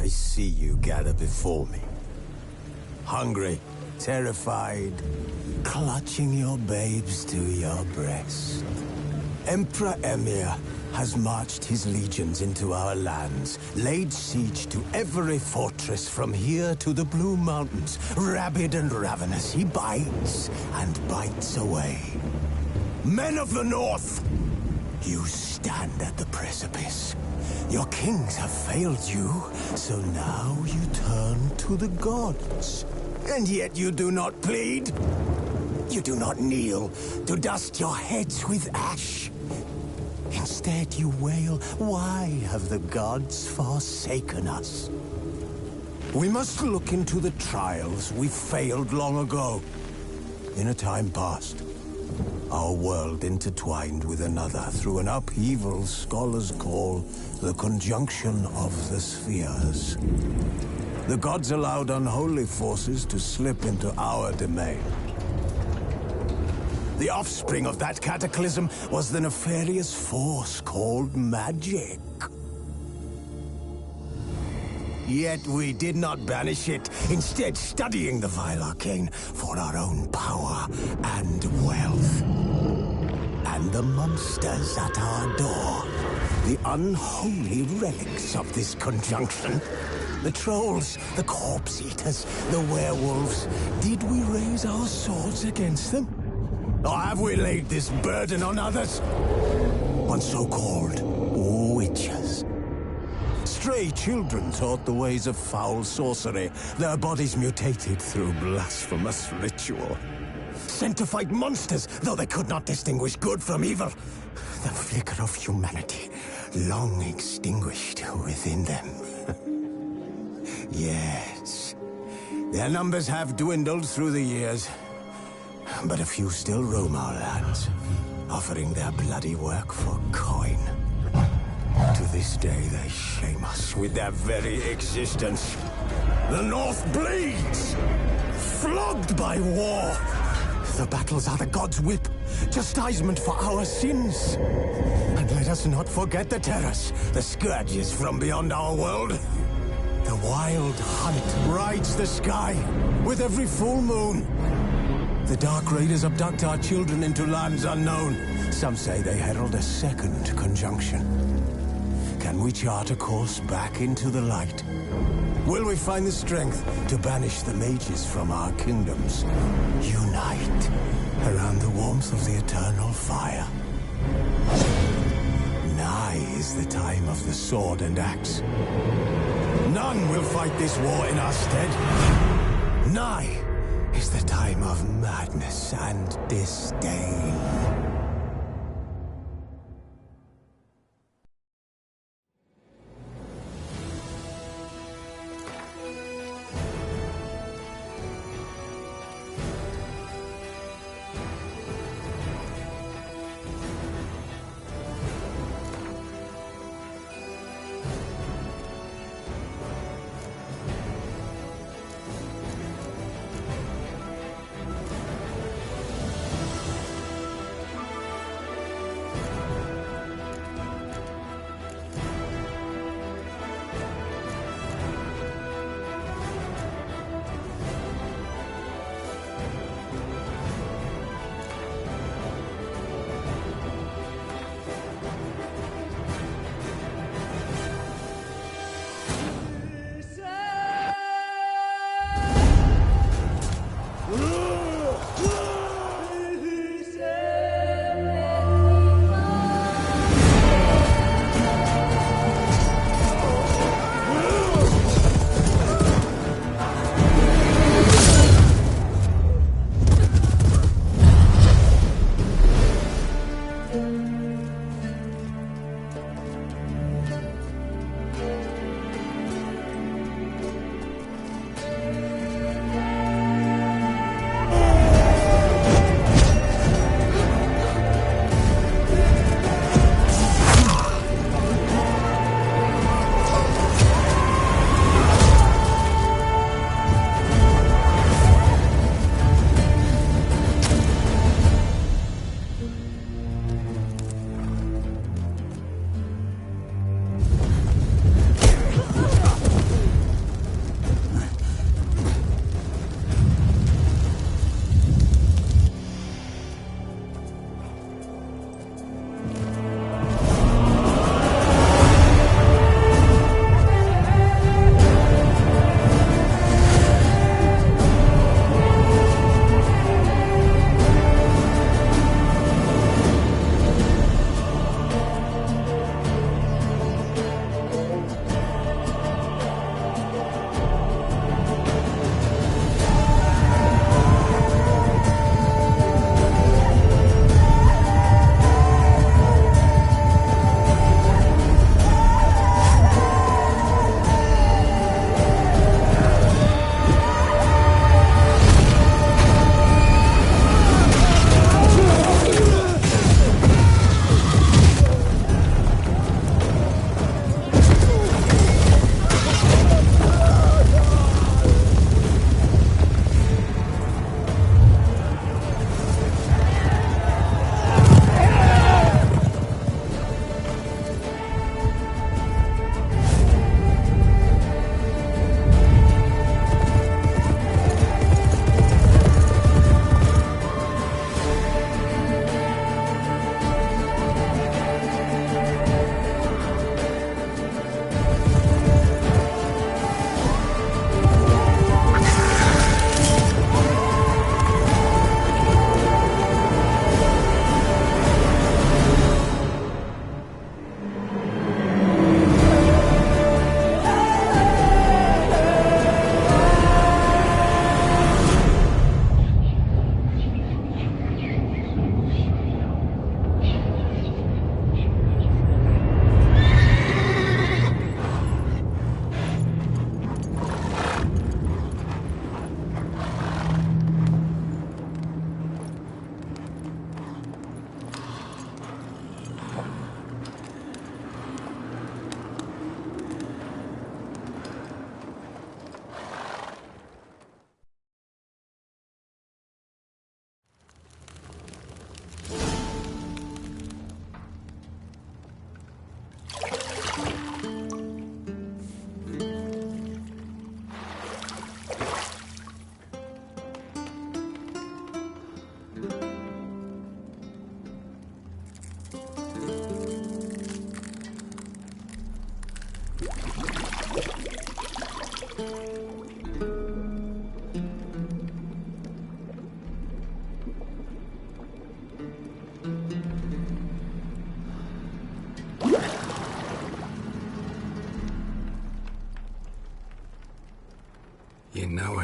I see you gather before me. Hungry, terrified, clutching your babes to your breast. Emperor Emir has marched his legions into our lands, laid siege to every fortress from here to the Blue Mountains. Rabid and ravenous, he bites and bites away. Men of the North, you stand at the precipice. Your kings have failed you, so now you turn to the gods. And yet you do not plead. You do not kneel to dust your heads with ash. Instead you wail, why have the gods forsaken us? We must look into the trials we failed long ago. In a time past, our world intertwined with another through an upheaval scholars call the conjunction of the spheres. The gods allowed unholy forces to slip into our domain. The offspring of that cataclysm was the nefarious force called magic. Yet we did not banish it, instead studying the vile arcane for our own power and wealth. And the monsters at our door, the unholy relics of this conjunction. The trolls, the corpse-eaters, the werewolves. Did we raise our swords against them? Or have we laid this burden on others? On so-called witches. Stray children taught the ways of foul sorcery, their bodies mutated through blasphemous ritual. Sent to fight monsters, though they could not distinguish good from evil. The flicker of humanity, long extinguished within them. Yes, their numbers have dwindled through the years, but a few still roam our lands, offering their bloody work for coin. To this day, they shame us with their very existence. The North bleeds, flogged by war. The battles are the gods' whip, chastisement for our sins. And let us not forget the terrors, the scourges from beyond our world. The wild hunt rides the sky with every full moon. The Dark Raiders abduct our children into lands unknown. Some say they herald a second conjunction. Can we chart a course back into the light? Will we find the strength to banish the mages from our kingdoms? Unite around the warmth of the eternal fire. Nigh is the time of the sword and axe. None will fight this war in our stead. Nigh is the time of madness and disdain.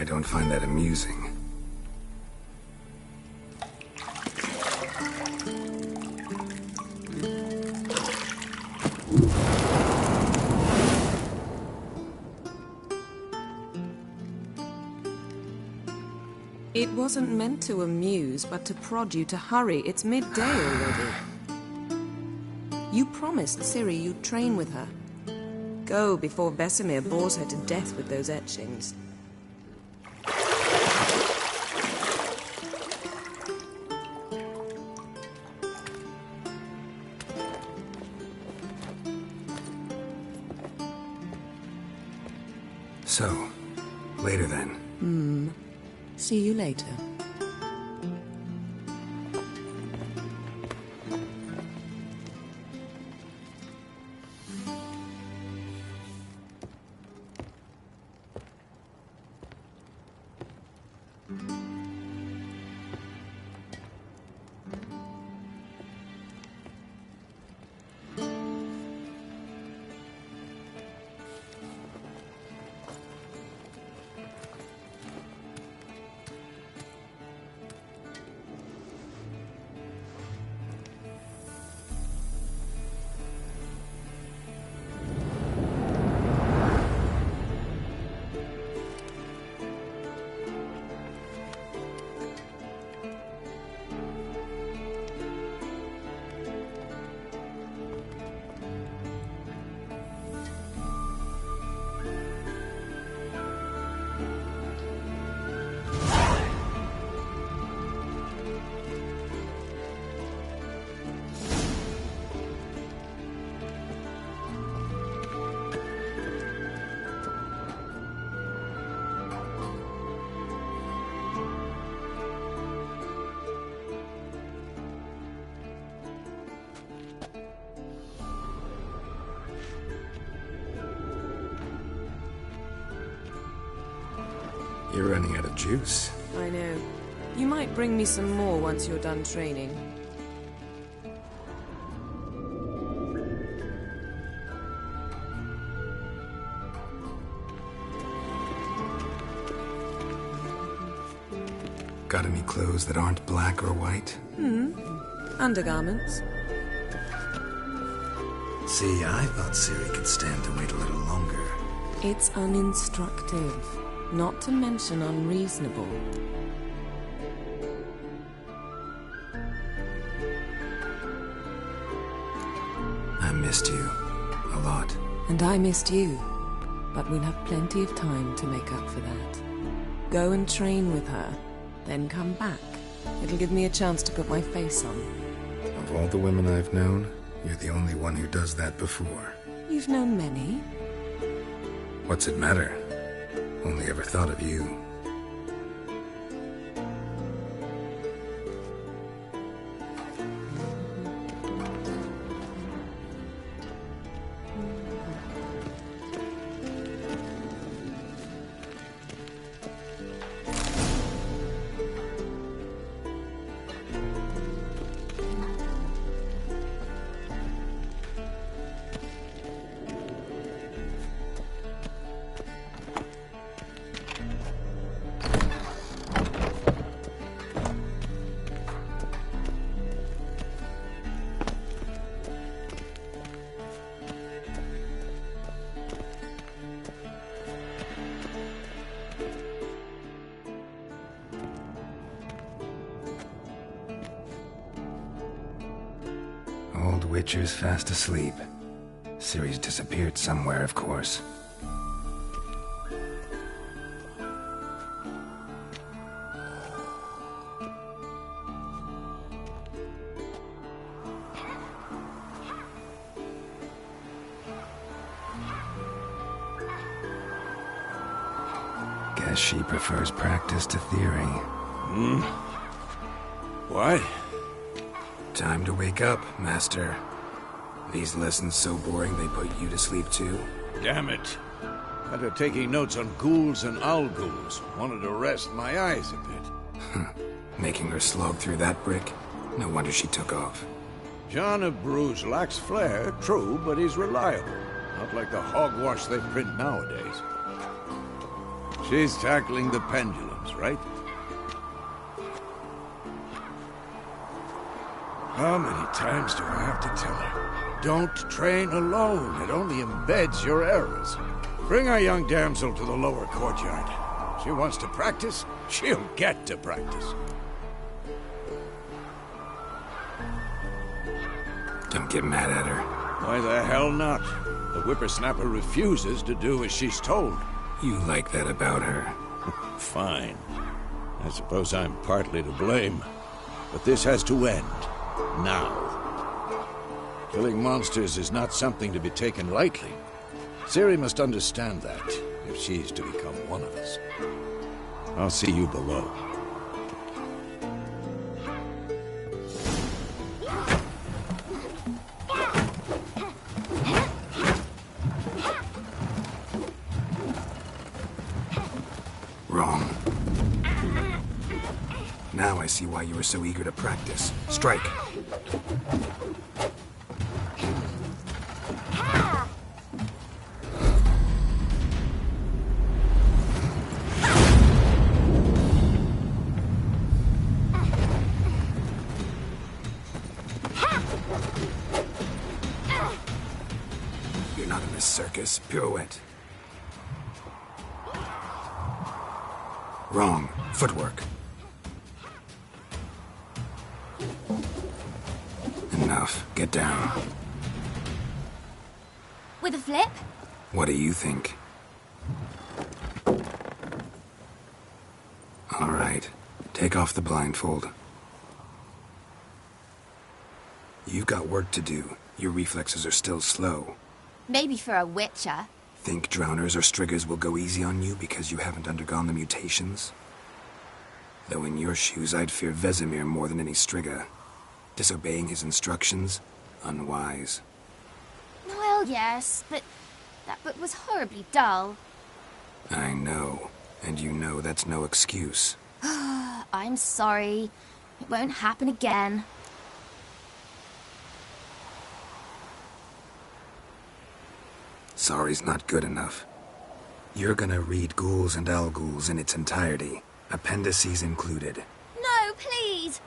I don't find that amusing. It wasn't meant to amuse, but to prod you to hurry. It's midday already. You promised Ciri you'd train with her. Go before Vesemir bores her to death with those etchings. So, later then. See you later. You're running out of juice. I know. You might bring me some more once you're done training. Got any clothes that aren't black or white? Undergarments. See, I thought Ciri could stand to wait a little longer. It's uninstructive, not to mention unreasonable. I missed you. A lot. And I missed you. But we'll have plenty of time to make up for that. Go and train with her, then come back. It'll give me a chance to put my face on. Of all the women I've known, you're the only one who does that before. You've known many. What's it matter? Only ever thought of you. Old Witcher's fast asleep. Ciri's disappeared somewhere, of course. Guess she prefers practice to theory. What? Time to wake up, Master. These lessons so boring they put you to sleep too? Damn it. After taking notes on ghouls and owl ghouls, wanted to rest my eyes a bit. Making her slog through that brick? No wonder she took off. John of Bruges lacks flair, true, but he's reliable. Not like the hogwash they print nowadays. She's tackling the pendulums, right? How many times do I have to tell her? Don't train alone. It only embeds your errors. Bring our young damsel to the lower courtyard. She wants to practice, she'll get to practice. Don't get mad at her. Why the hell not? The whippersnapper refuses to do as she's told. You like that about her. Fine. I suppose I'm partly to blame. But this has to end. Now. Killing monsters is not something to be taken lightly. Ciri must understand that, if she's to become one of us. I'll see you below. Wrong. Now I see why you were so eager to practice. Strike. You're not in this circus. Pirouette. Wrong. Footwork. Enough. Get down. With a flip? What do you think? All right. Take off the blindfold. You've got work to do. Your reflexes are still slow. Maybe for a witcher. Think drowners or striggers will go easy on you because you haven't undergone the mutations? Though in your shoes, I'd fear Vesemir more than any strigger. Disobeying his instructions? Unwise. Well, yes, but that book was horribly dull. I know. And you know that's no excuse. I'm sorry. It won't happen again. Sorry's not good enough. You're gonna read Ghouls and Al-Ghouls in its entirety, appendices included. No, please!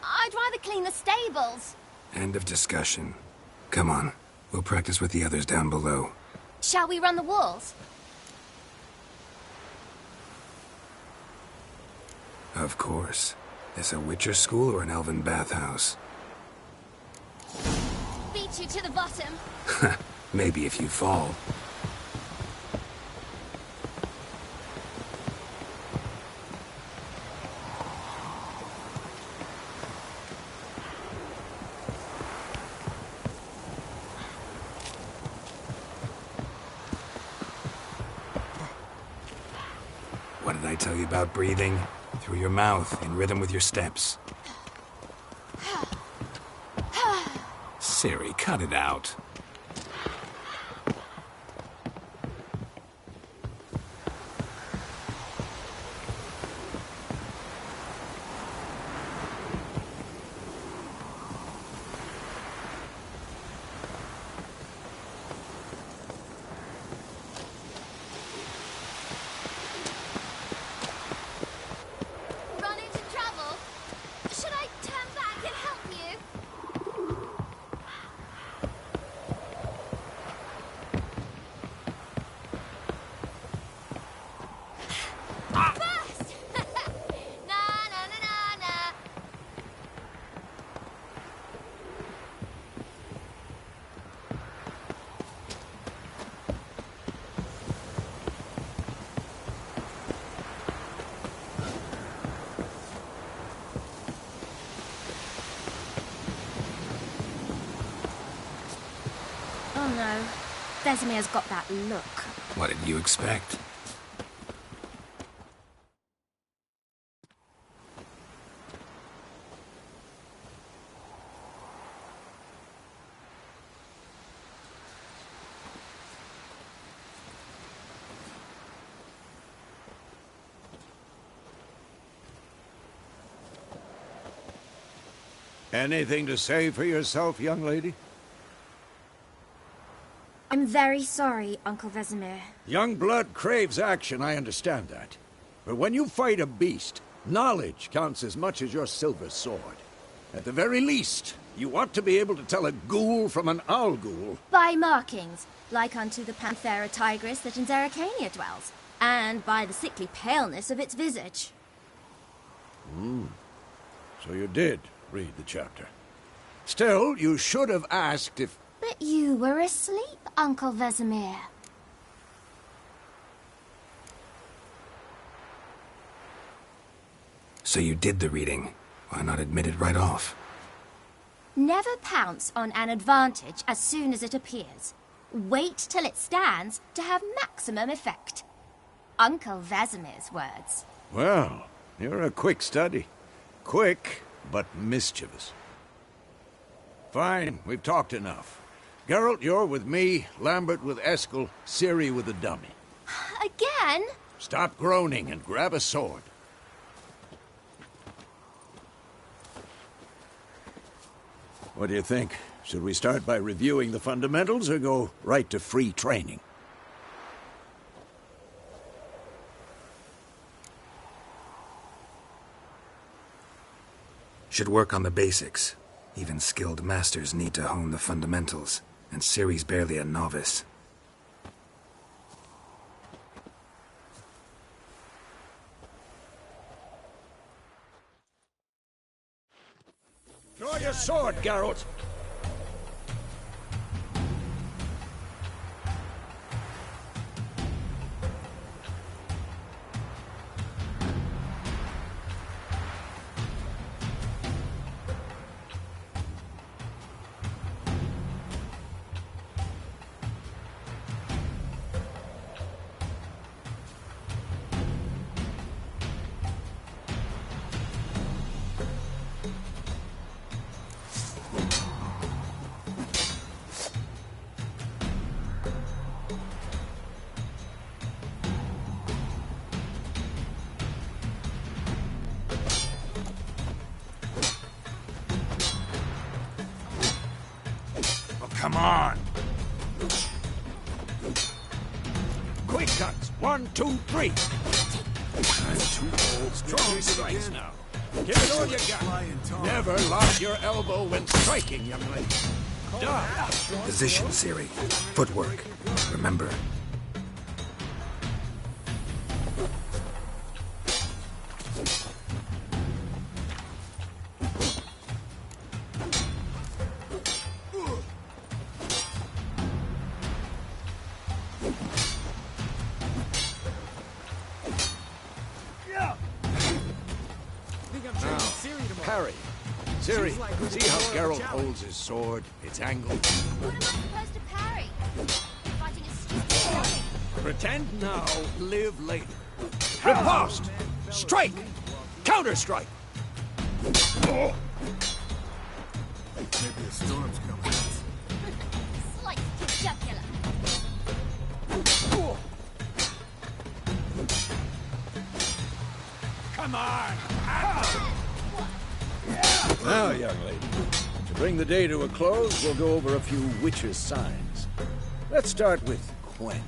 I'd rather clean the stables. End of discussion. Come on, we'll practice with the others down below. Shall we run the walls? Of course. This a Witcher school or an elven bathhouse? Beat you to the bottom. Maybe if you fall. What did I tell you about breathing? Through your mouth, in rhythm with your steps. Ciri, cut it out. Oh no. Vesemir's got that look. What did you expect? Anything to say for yourself, young lady? I'm very sorry, Uncle Vesemir. Young blood craves action, I understand that. But when you fight a beast, knowledge counts as much as your silver sword. At the very least, you ought to be able to tell a ghoul from an owl ghoul. By markings, like unto the Panthera tigris that in Zeracania dwells, and by the sickly paleness of its visage. So you did read the chapter. Still, you should have asked if... But you were asleep, Uncle Vesemir. So you did the reading. Why not admit it right off? Never pounce on an advantage as soon as it appears. Wait till it stands to have maximum effect. Uncle Vesemir's words. Well, you're a quick study. Quick, but mischievous. Fine, we've talked enough. Geralt, you're with me, Lambert with Eskel, Ciri with the dummy. Again? Stop groaning and grab a sword. What do you think? Should we start by reviewing the fundamentals or go right to free training? Should work on the basics. Even skilled masters need to hone the fundamentals, and Ciri's barely a novice. Draw your sword, Geralt! Come on! Quick cuts! 1, 2, 3! I'm too old. Strong strikes now. Give it all you got. Never lock your elbow when striking, young lady. Done. Position, Ciri. Footwork. Remember. Parry. Ciri, see how Geralt holds his sword? It's angled. What am I supposed to parry? Fighting a stupid dummy. Pretend now, live later. Riposte! Strike! Counter-strike! Oh. Maybe a storm's coming. Slice to jugular. Come on! Now, young lady, to bring the day to a close, we'll go over a few witches' signs. Let's start with Quen.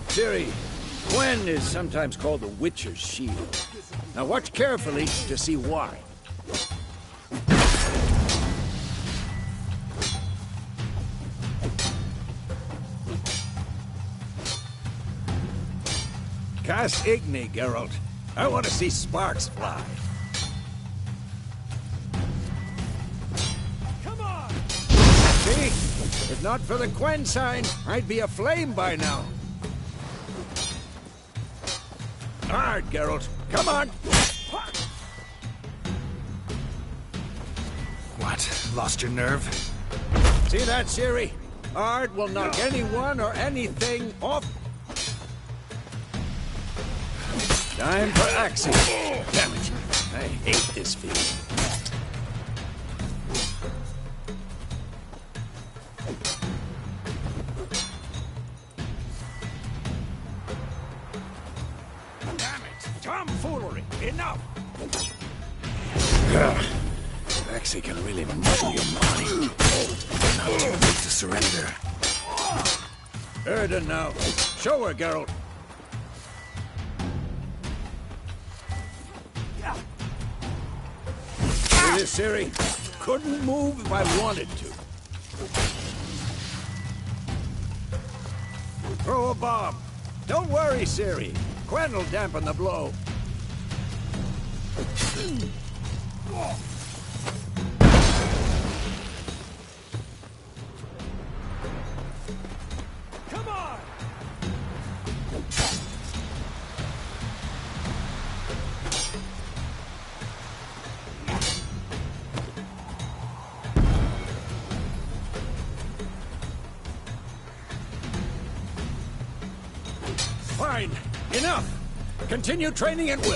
Ciri, Quen is sometimes called the Witcher's Shield. Now watch carefully to see why. Cast Igni, Geralt. I want to see sparks fly. Come on! See? If not for the Quen sign, I'd be aflame by now. Hard, Geralt. Come on! What? Lost your nerve? See that, Ciri? Ard will knock anyone or anything off. Time for action. Damn it. I hate this feeling. can really muddle your mind. Not too late to surrender. Erden now. Show her, Geralt. See this, Ciri? Couldn't move if I wanted to. Throw a bomb. Don't worry, Ciri. Quen will dampen the blow. Come on! Fine. Enough. Continue training at will.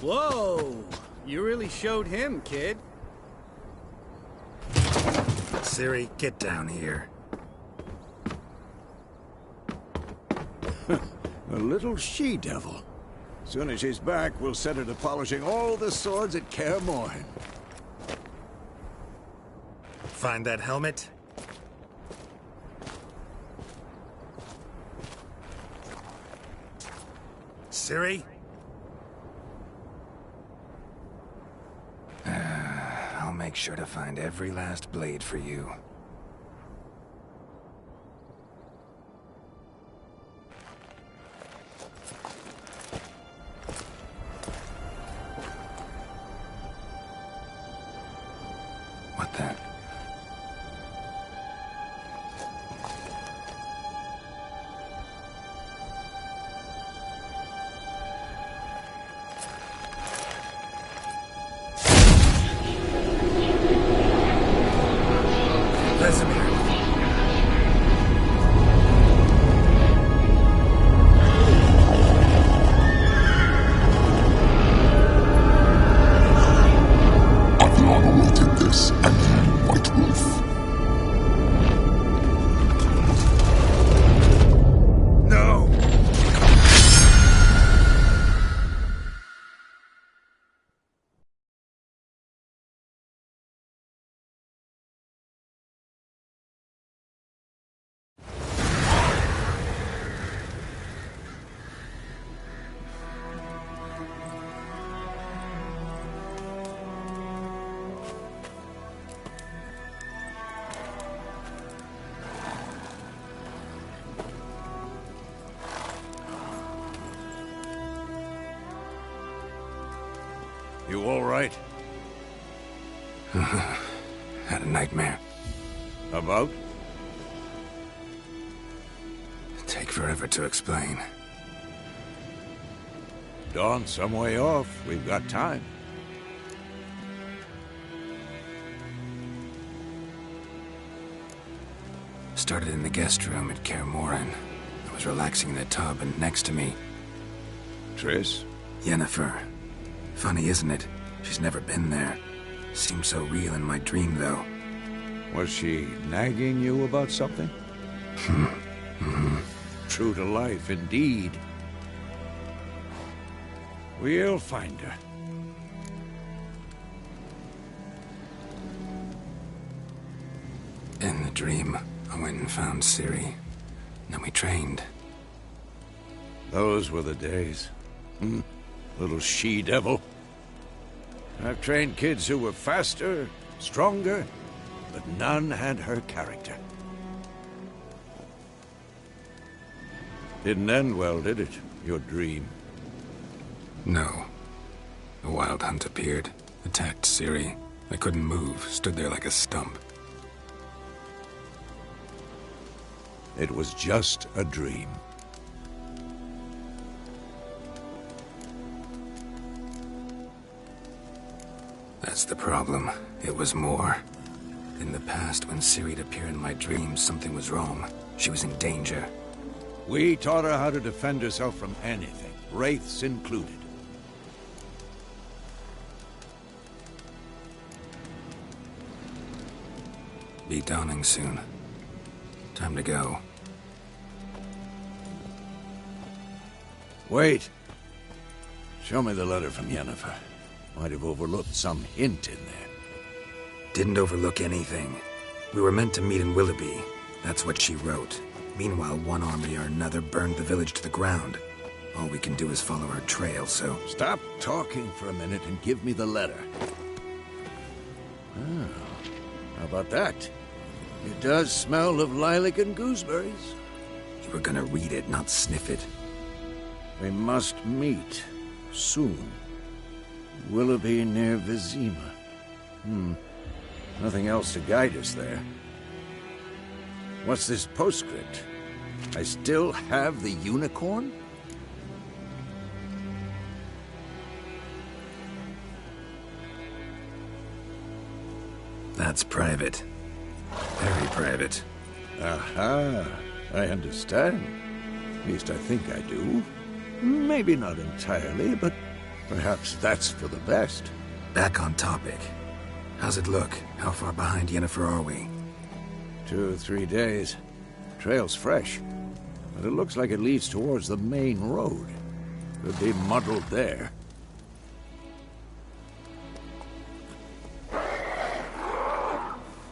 Whoa! You really showed him, kid. Ciri, get down here. A little she-devil. Soon as she's back, we'll set her to polishing all the swords at Kaer Morhen. Find that helmet? Ciri? I'll make sure to find every last blade for you. What then? You all right? Had a nightmare. About? Take forever to explain. Dawn's some way off. We've got time. Started in the guest room at Kaer Morhen. I was relaxing in the tub, and next to me... Triss? Yennefer. Funny, isn't it? She's never been there. Seemed so real in my dream, though. Was she nagging you about something? True to life, indeed. We'll find her. In the dream, I went and found Ciri. Then we trained. Those were the days. Little she-devil. I've trained kids who were faster, stronger, but none had her character. Didn't end well, did it? Your dream? No. A wild hunt appeared, attacked Ciri. I couldn't move, stood there like a stump. It was just a dream. That's the problem. It was more. In the past, when Ciri'd appear in my dreams, something was wrong. She was in danger. We taught her how to defend herself from anything, wraiths included. Be dawning soon. Time to go. Wait. Show me the letter from Yennefer. Might have overlooked some hint in there. Didn't overlook anything. We were meant to meet in Willoughby. That's what she wrote. Meanwhile, one army or another burned the village to the ground. All we can do is follow her trail, so... Stop talking for a minute and give me the letter. Oh, how about that? It does smell of lilac and gooseberries. You were gonna read it, not sniff it. We must meet. Soon. Willoughby near Vizima. Nothing else to guide us there. What's this postscript? I still have the unicorn? That's private. Very private. Aha, I understand. At least I think I do. Maybe not entirely, but perhaps that's for the best. Back on topic. How's it look? How far behind Yennefer are we? 2 or 3 days. Trail's fresh, but it looks like it leads towards the main road. Could be muddled there.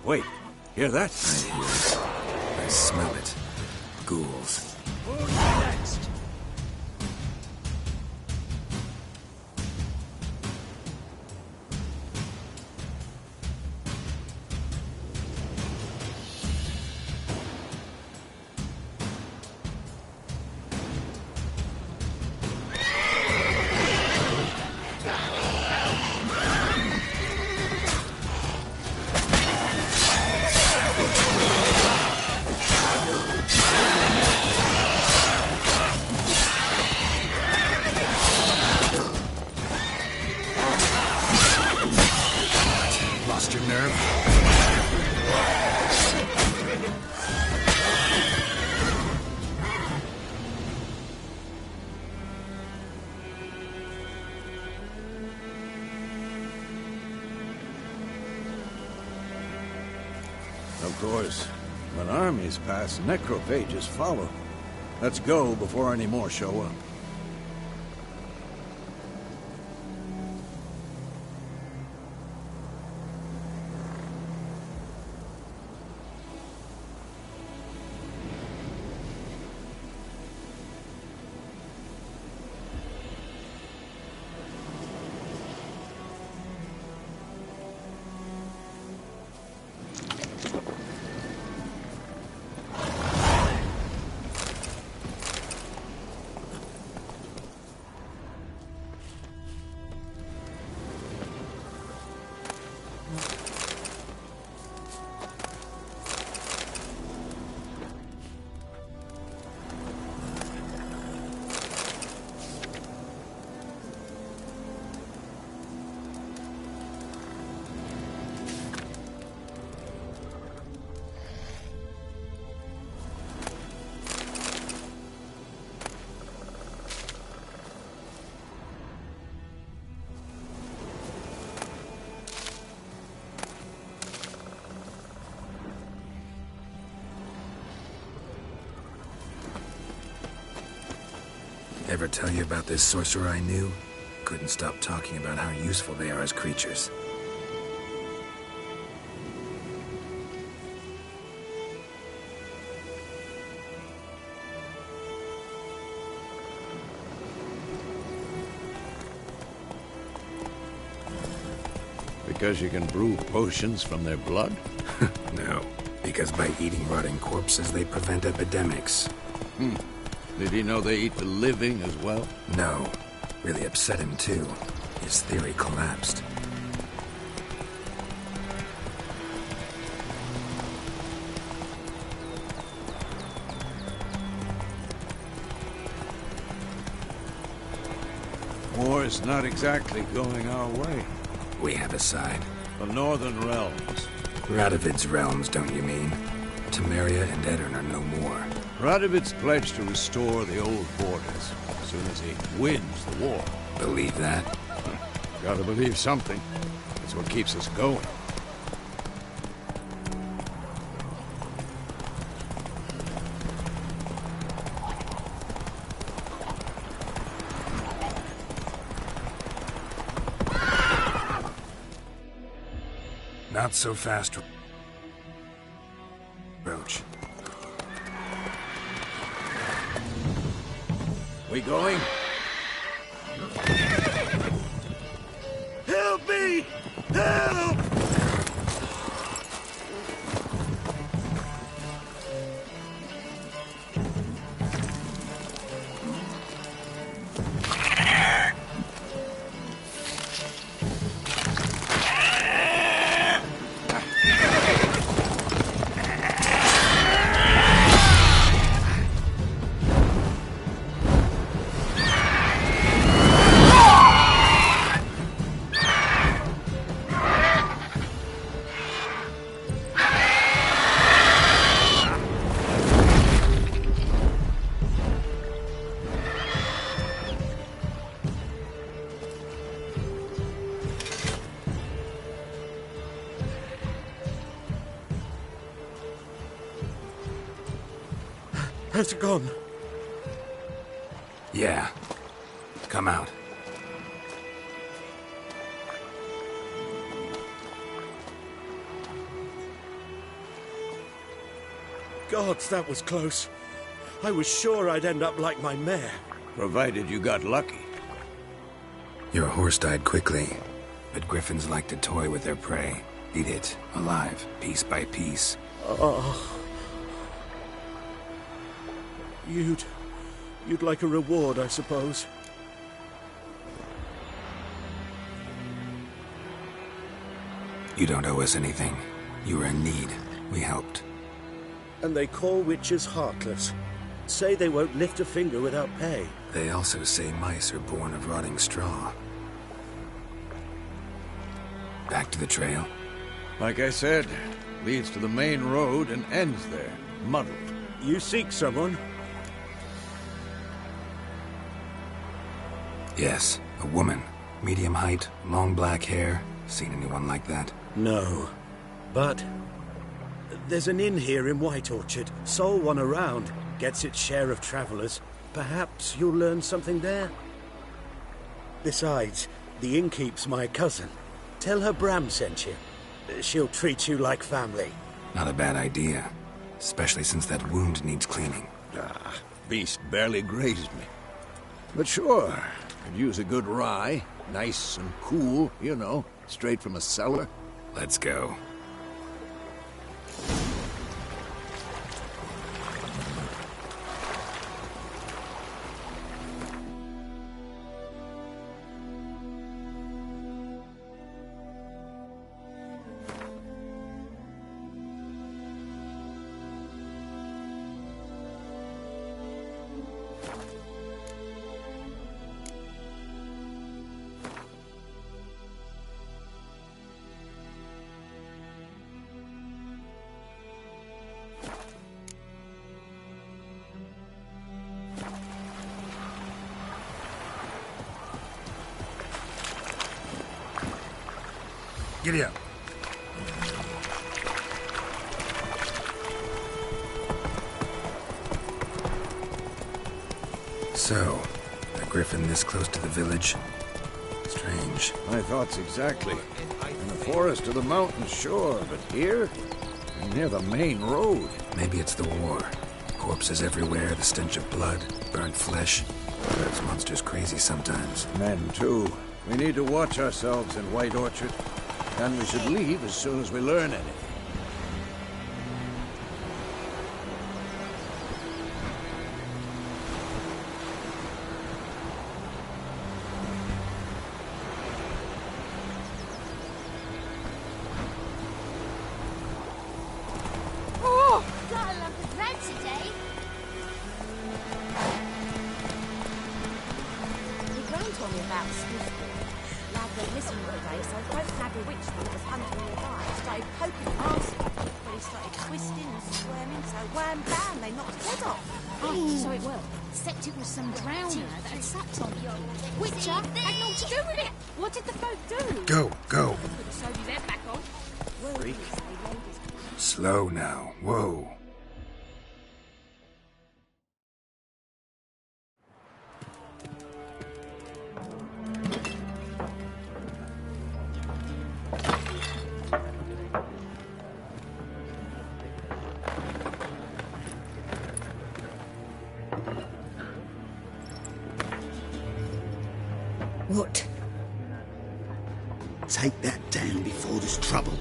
Wait, hear that? I hear it. I smell it. Ghouls. Next. Lost your nerve? Of course, when armies pass, necrophages follow. Let's go before any more show up. Ever tell you about this sorcerer I knew? Couldn't stop talking about how useful they are as creatures. Because you can brew potions from their blood? No, because by eating rotting corpses, they prevent epidemics. Did he know they eat the living as well? No. Really upset him, too. His theory collapsed. War's not exactly going our way. We have a side. The Northern Realms. Radovid's realms, don't you mean? Temeria and Edirn are no more. Radovid's pledged to restore the old borders as soon as he wins the war. Believe that? Gotta believe something. That's what keeps us going. Not so fast, Roach. We going? Help me! Help! Has it gone? Yeah. Come out. Gods, that was close. I was sure I'd end up like my mare. Provided you got lucky. Your horse died quickly, but griffins like to toy with their prey. Eat it, alive, piece by piece. Oh. You'd like a reward, I suppose. You don't owe us anything. You were in need. We helped. And they call witches heartless. Say they won't lift a finger without pay. They also say mice are born of rotting straw. Back to the trail? Like I said, leads to the main road and ends there, muddled. You seek someone? Yes, a woman. Medium height, long black hair. Seen anyone like that? No. But there's an inn here in White Orchard. Sole one around. Gets its share of travelers. Perhaps you'll learn something there? Besides, the innkeep's my cousin. Tell her Bram sent you. She'll treat you like family. Not a bad idea. Especially since that wound needs cleaning. Beast barely grazed me. But sure, could use a good rye. Nice and cool, you know, straight from a cellar. Let's go. Giddy up. So, a griffin this close to the village? Strange. My thoughts exactly. In the forest or the mountains, sure, but here? Near the main road. Maybe it's the war. Corpses everywhere, the stench of blood, burnt flesh. Drives monsters crazy sometimes. Men, too. We need to watch ourselves in White Orchard. And we should leave as soon as we learn anything. Oh, got a lump of bread today. The Gran told me about Smithfield. Lad went missing one day, so both nabby witchmen that was hunting nearby started poking past him. But he started twisting and squirming, so wham bam, they knocked his head off. Oh, so it was. Except it was some drowner that had sucked on it. Witcher had naught to do with it. What did the folk do? Go, go. Put the sewed his head back on. Freak. Slow now. Whoa. What? Take that down before there's trouble.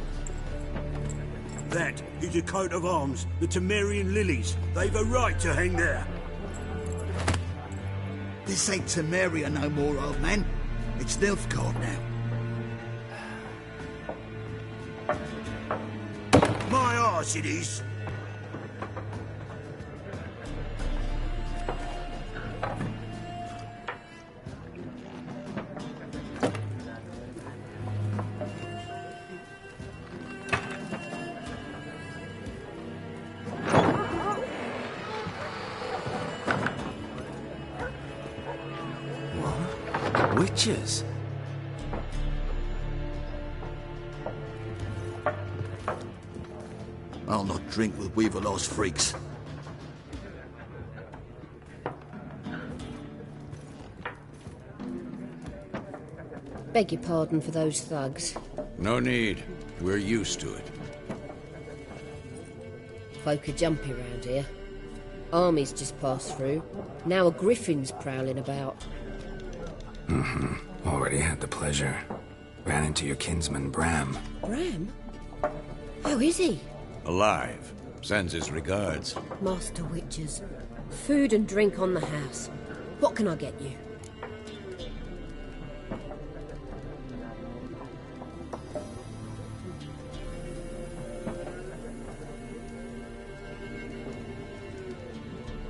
That is a coat of arms, the Temerian lilies. They've a right to hang there. This ain't Temeria no more, old man. It's Nilfgaard now. My arse it is. Witches? I'll not drink with Weaverlaw's freaks. Beg your pardon for those thugs. No need. We're used to it. Folk are jumpy round here. Armies just passed through. Now a griffin's prowling about. Already had the pleasure. Ran into your kinsman, Bram. Bram? How is he? Alive. Sends his regards. Master Witches. Food and drink on the house. What can I get you?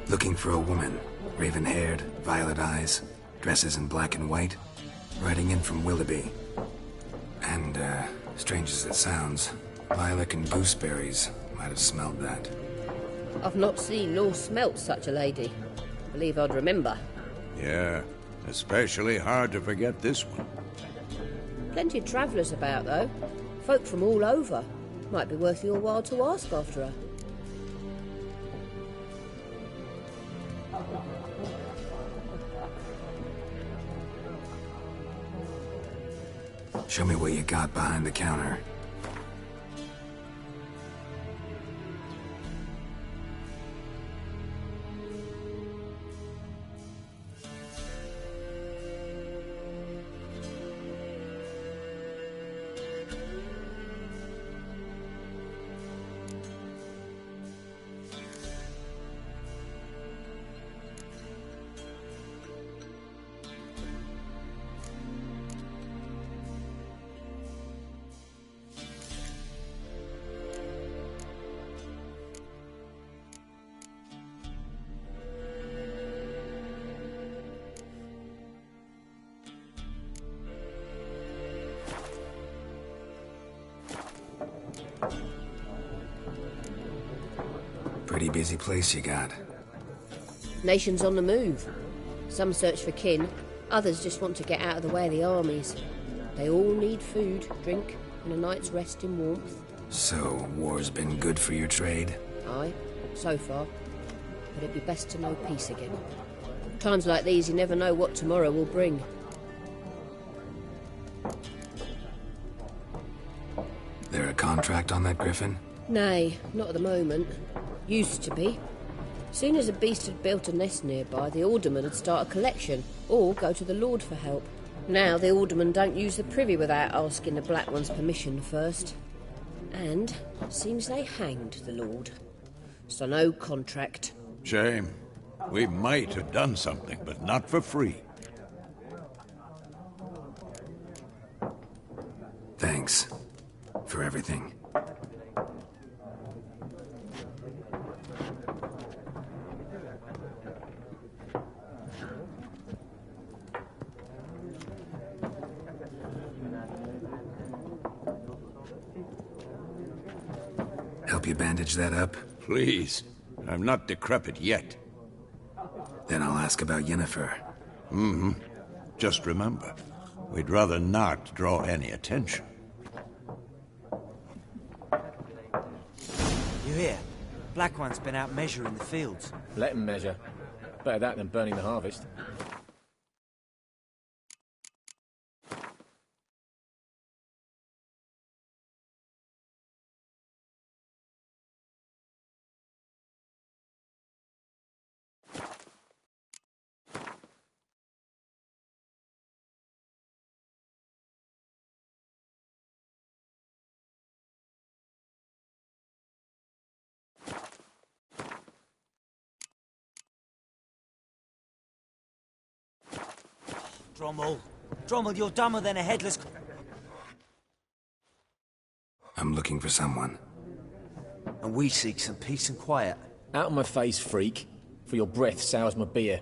Looking for a woman. Raven-haired, violet eyes, dresses in black and white. Riding in from Willoughby. And, strange as it sounds, lilac and gooseberries might have smelled that. I've not seen nor smelt such a lady. Believe I'd remember. Yeah, especially hard to forget this one. Plenty of travellers about, though. Folk from all over. Might be worth your while to ask after her. Show me what you got behind the counter. Pretty busy place you got. Nations on the move. Some search for kin, others just want to get out of the way of the armies. They all need food, drink, and a night's rest in warmth. So, war's been good for your trade? Aye, so far. But it'd be best to know peace again. Times like these, you never know what tomorrow will bring. There a contract on that griffin? Nay, not at the moment. Used to be. Soon as a beast had built a nest nearby, the alderman would start a collection, or go to the Lord for help. Now the aldermen don't use the privy without asking the Black One's permission first. And seems they hanged the Lord. So no contract. Shame. We might have done something, but not for free. Thanks. For everything. help you bandage that up? Please. I'm not decrepit yet. Then I'll ask about Yennefer. Mm-hmm. Just remember, we'd rather not draw any attention. You hear? Black One's been out measuring the fields. Let him measure. Better that than burning the harvest. Drommel, you're dumber than a headless... I'm looking for someone. And we seek some peace and quiet. Out of my face, freak. For your breath sours my beer.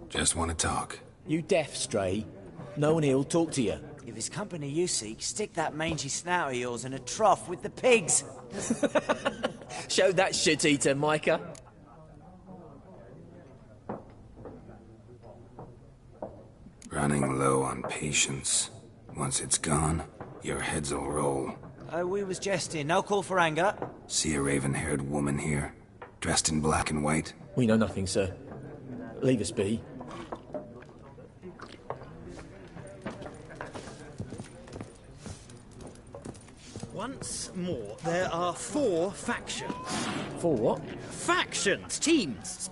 Just want to talk. You deaf, Stray? No one here'll talk to you. If it's company you seek, stick that mangy snout of yours in a trough with the pigs. Show that shit-eater, Micah. Running low on patience. Once it's gone, your heads'll roll. Oh, we was jesting. No call for anger. See a raven-haired woman here, dressed in black and white? We know nothing, sir. Leave us be. Once more, there are 4 factions. 4 what? Factions! Teams!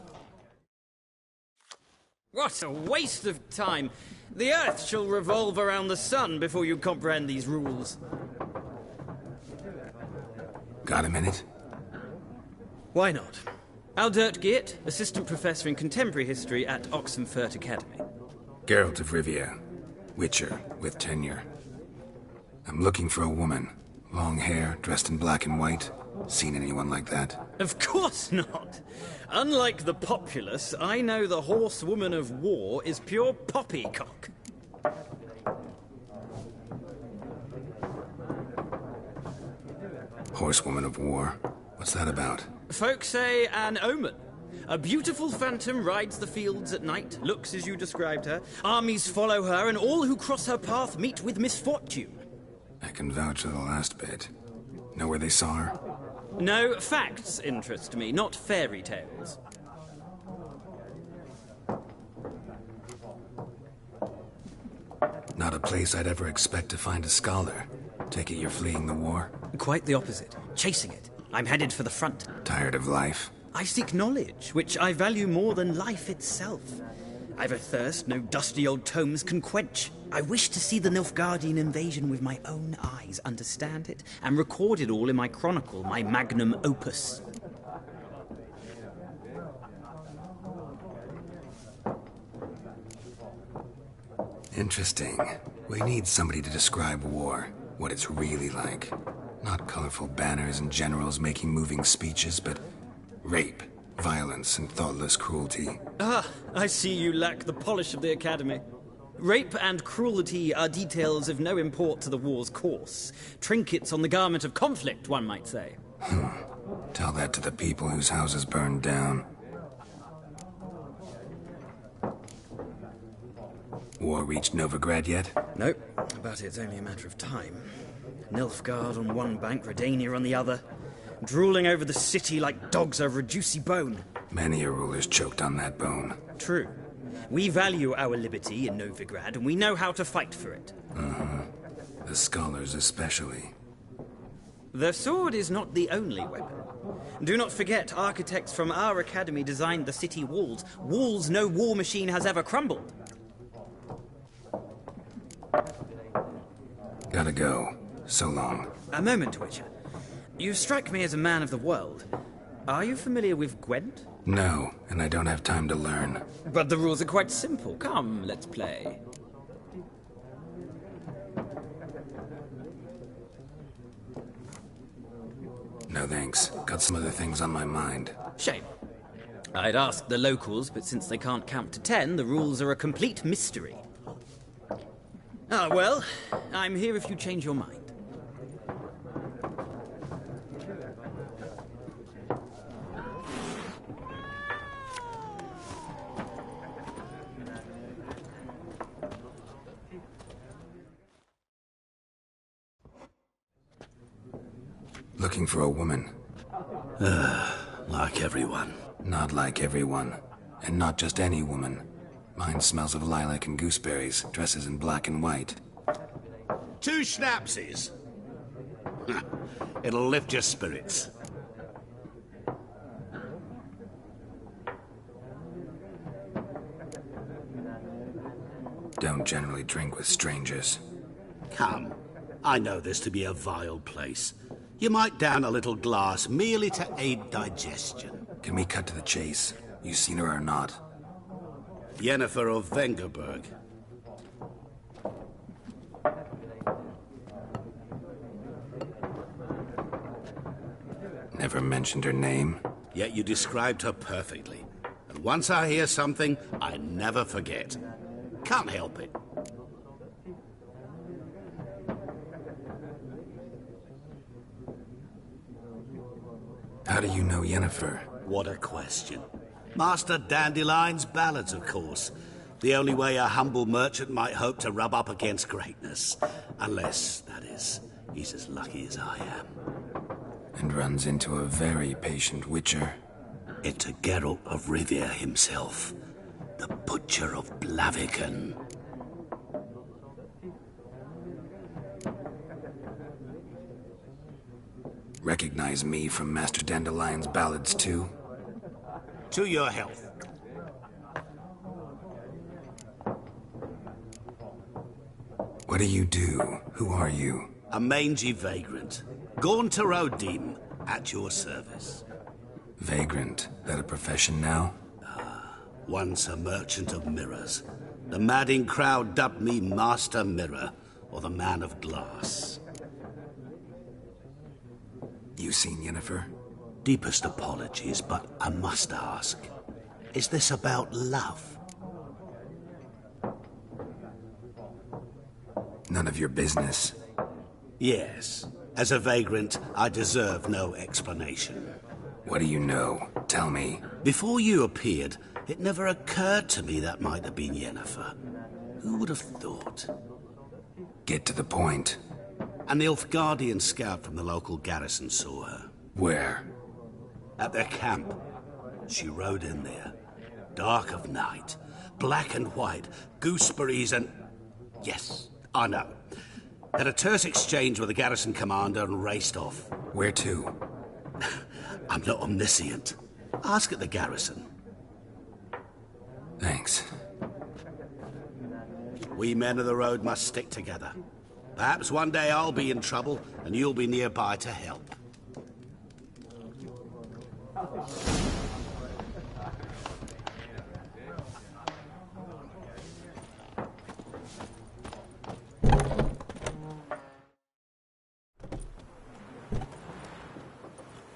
What a waste of time! The Earth shall revolve around the sun before you comprehend these rules. Got a minute? Why not? Aldert Geert, Assistant Professor in Contemporary History at Oxenfurt Academy. Geralt of Rivia. Witcher, with tenure. I'm looking for a woman. Long hair, dressed in black and white. Seen anyone like that? Of course not! Unlike the populace, I know the horsewoman of war is pure poppycock. Horsewoman of war? What's that about? Folk say an omen. A beautiful phantom rides the fields at night, looks as you described her. Armies follow her, and all who cross her path meet with misfortune. I can vouch for the last bit. Know where they saw her? No, facts interest me, not fairy tales. Not a place I'd ever expect to find a scholar. Take it you're fleeing the war? Quite the opposite. Chasing it. I'm headed for the front. Tired of life? I seek knowledge, which I value more than life itself. I've a thirst no dusty old tomes can quench. I wish to see the Nilfgaardian invasion with my own eyes, understand it, and record it all in my chronicle, my magnum opus. Interesting. We need somebody to describe war, what it's really like. Not colorful banners and generals making moving speeches, but rape, violence, and thoughtless cruelty. Ah, I see you lack the polish of the Academy. Rape and cruelty are details of no import to the war's course. Trinkets on the garment of conflict, one might say. Tell that to the people whose houses burned down. War reached Novigrad yet? Nope, but it's only a matter of time. Nilfgaard on one bank, Redania on the other. Drooling over the city like dogs over a juicy bone. Many a ruler's choked on that bone. True. We value our liberty in Novigrad, and we know how to fight for it. The scholars especially. The sword is not the only weapon. Do not forget, architects from our academy designed the city walls. Walls no war machine has ever crumbled. Gotta go. So long. A moment, Witcher. You strike me as a man of the world. Are you familiar with Gwent? No, and I don't have time to learn. But the rules are quite simple. Come, let's play. No thanks. Got some other things on my mind. Shame. I'd ask the locals, but since they can't count to 10, the rules are a complete mystery. Ah, well, I'm here if you change your mind. Looking for a woman. Like everyone. Not like everyone. And not just any woman. Mine smells of lilac and gooseberries, dresses in black and white. 2 schnapsies. It'll lift your spirits. Don't generally drink with strangers. Come. I know this to be a vile place. You might down a little glass merely to aid digestion. Can we cut to the chase? You seen her or not? Yennefer of Vengerberg. Never mentioned her name. Yet you described her perfectly. And once I hear something, I never forget. Can't help it. How do you know Yennefer? What a question. Master Dandelion's ballads, of course. The only way a humble merchant might hope to rub up against greatness. Unless, that is, he's as lucky as I am. And runs into a very patient witcher. Into Geralt of Rivia himself. The Butcher of Blaviken. Recognize me from Master Dandelion's ballads, too? To your health. What do you do? Who are you? A mangy vagrant. Gone to Rodim, at your service. Vagrant? That a profession now? Once a merchant of mirrors. The madding crowd dubbed me Master Mirror, or the Man of Glass. You seen Yennefer? Deepest apologies, but I must ask. Is this about love? None of your business. Yes. As a vagrant, I deserve no explanation. What do you know? Tell me. Before you appeared, it never occurred to me that might have been Yennefer. Who would have thought? Get to the point. An Nilfgaardian scout from the local garrison saw her. Where? At their camp. She rode in there. Dark of night. Black and white. Gooseberries and... Yes, I know. Had a terse exchange with the garrison commander and raced off. Where to? I'm not omniscient. Ask at the garrison. Thanks. We men of the road must stick together. Perhaps one day I'll be in trouble and you'll be nearby to help.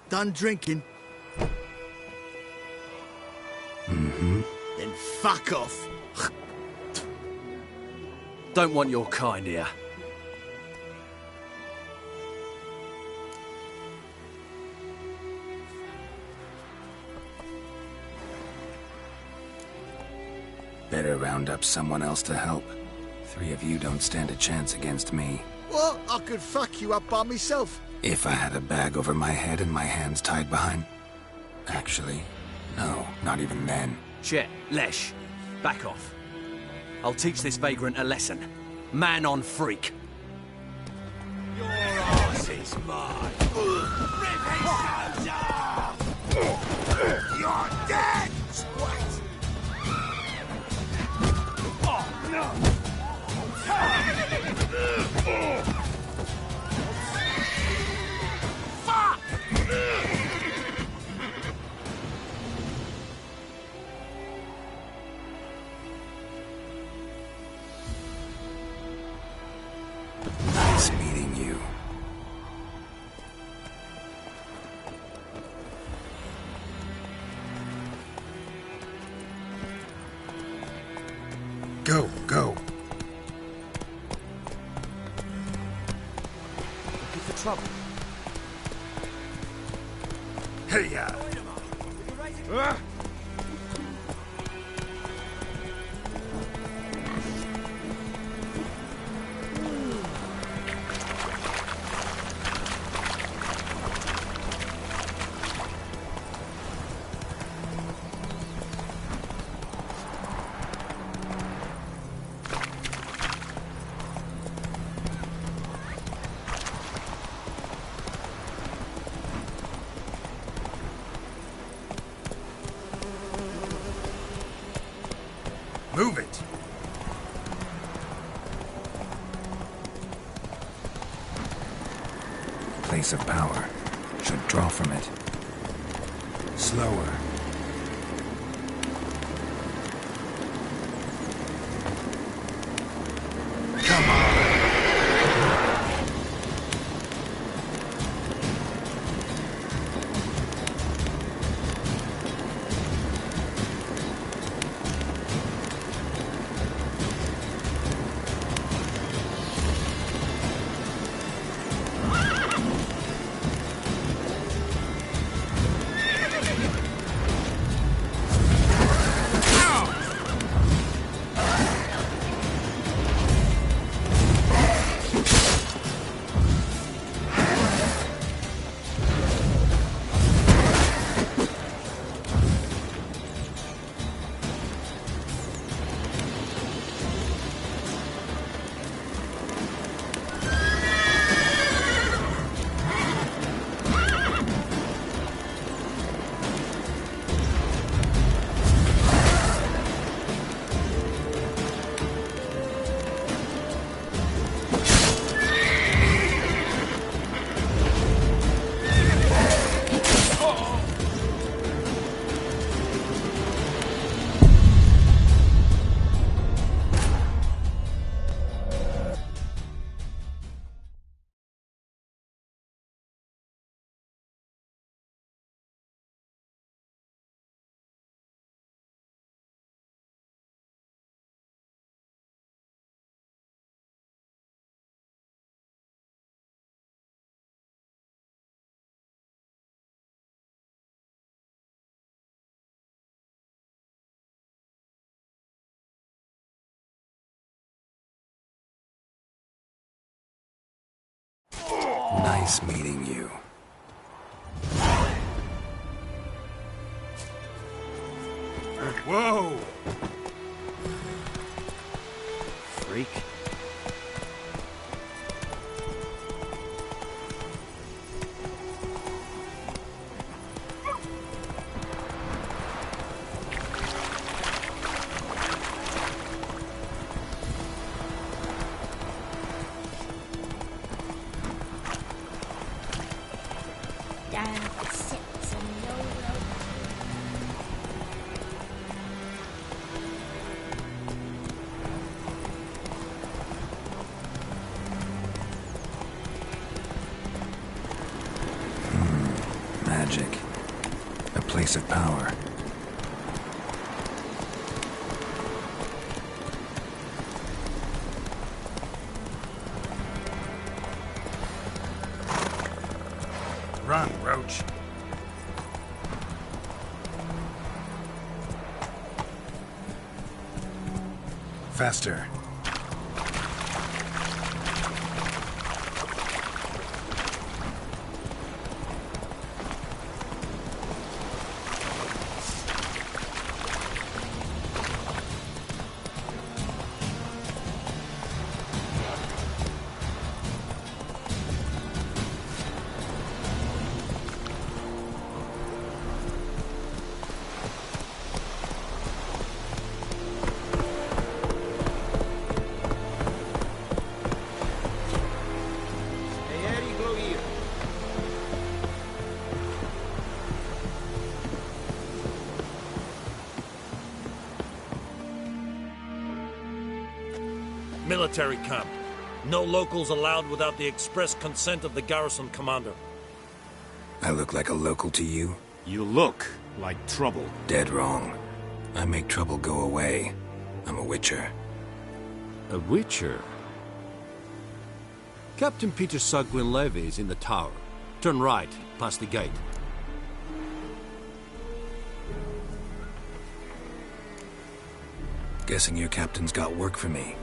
Done drinking? Mm-hmm. Then fuck off. Don't want your kind here. Better round up someone else to help. 3 of you don't stand a chance against me. What? I could fuck you up by myself. If I had a bag over my head and my hands tied behind... Actually, no, not even then. Shit, Lesh, back off. I'll teach this vagrant a lesson. Man on freak. Your arse is mine. Rip his nose off! You're dead, twat! Oh, no! Fuck! Nice meeting you. trouble. Hey, Move it! Place of power. Should draw from it. Slower. Come on! Nice meeting you. Whoa! Freak. Magic. A place of power. Run, Roach. Faster. Military camp. No locals allowed without the express consent of the garrison commander. I look like a local to you? You look like trouble. Dead wrong. I make trouble go away. I'm a witcher. A witcher? Captain Peter Sugwin Levy is in the tower. Turn right, past the gate. Guessing your captain's got work for me.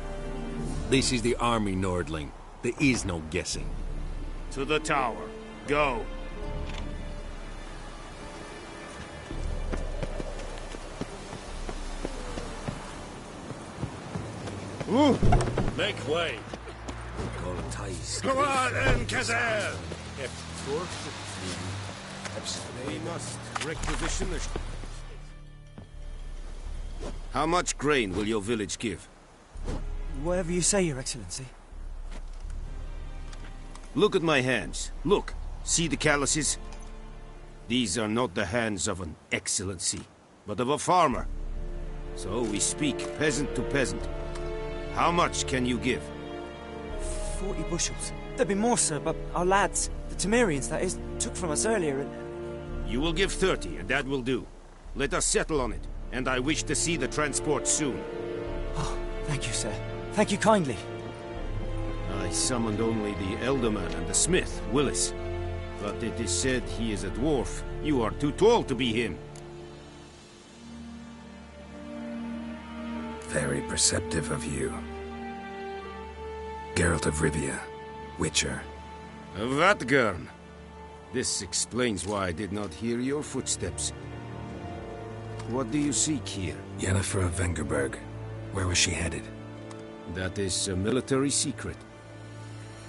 This is the army, Nordling. There is no guessing. To the tower. Go. Ooh. Make way. Come on, Enkazer! We must requisition the... How much grain will your village give? Whatever you say, Your Excellency. Look at my hands. Look. See the calluses? These are not the hands of an excellency, but of a farmer. So we speak peasant to peasant. How much can you give? 40 bushels. There'd be more, sir, but our lads, the Temerians, that is, took from us earlier and... You will give 30, and that will do. Let us settle on it, and I wish to see the transport soon. Oh, thank you, sir. Thank you kindly. I summoned only the Elderman and the smith, Willis. But it is said he is a dwarf. You are too tall to be him. Very perceptive of you. Geralt of Rivia, Witcher. Vatgern. This explains why I did not hear your footsteps. What do you seek here? Yennefer of Vengerberg. Where was she headed? That is a military secret.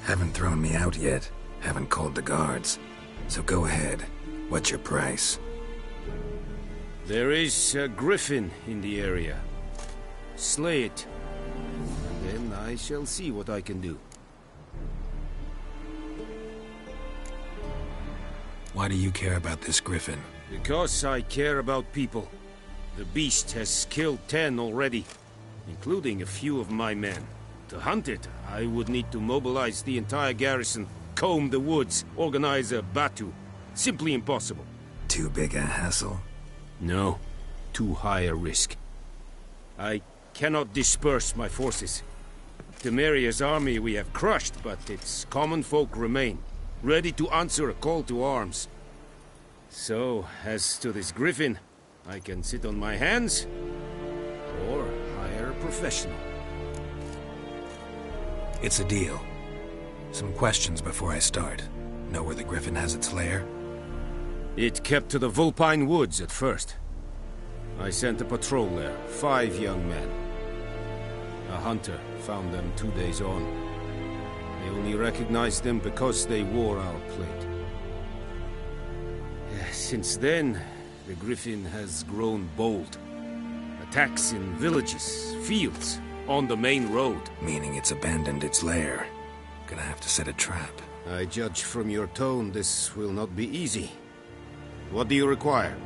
Haven't thrown me out yet. Haven't called the guards. So go ahead. What's your price? There is a griffin in the area. Slay it. And then I shall see what I can do. Why do you care about this griffin? Because I care about people. The beast has killed 10 already, including a few of my men. To hunt it, I would need to mobilize the entire garrison, comb the woods, organize a batu. Simply impossible. Too big a hassle? No. Too high a risk. I cannot disperse my forces. Temeria's army we have crushed, but its common folk remain, ready to answer a call to arms. So, as to this griffin, I can sit on my hands, or hire a professional. It's a deal. Some questions before I start. Know where the griffin has its lair? It kept to the Vulpine Woods at first. I sent a patrol there, 5 young men. A hunter found them 2 days on. They only recognized them because they wore our plate. Since then, the griffin has grown bold. Attacks in villages, fields, on the main road. Meaning it's abandoned its lair. Gonna have to set a trap. I judge from your tone this will not be easy. What do you require?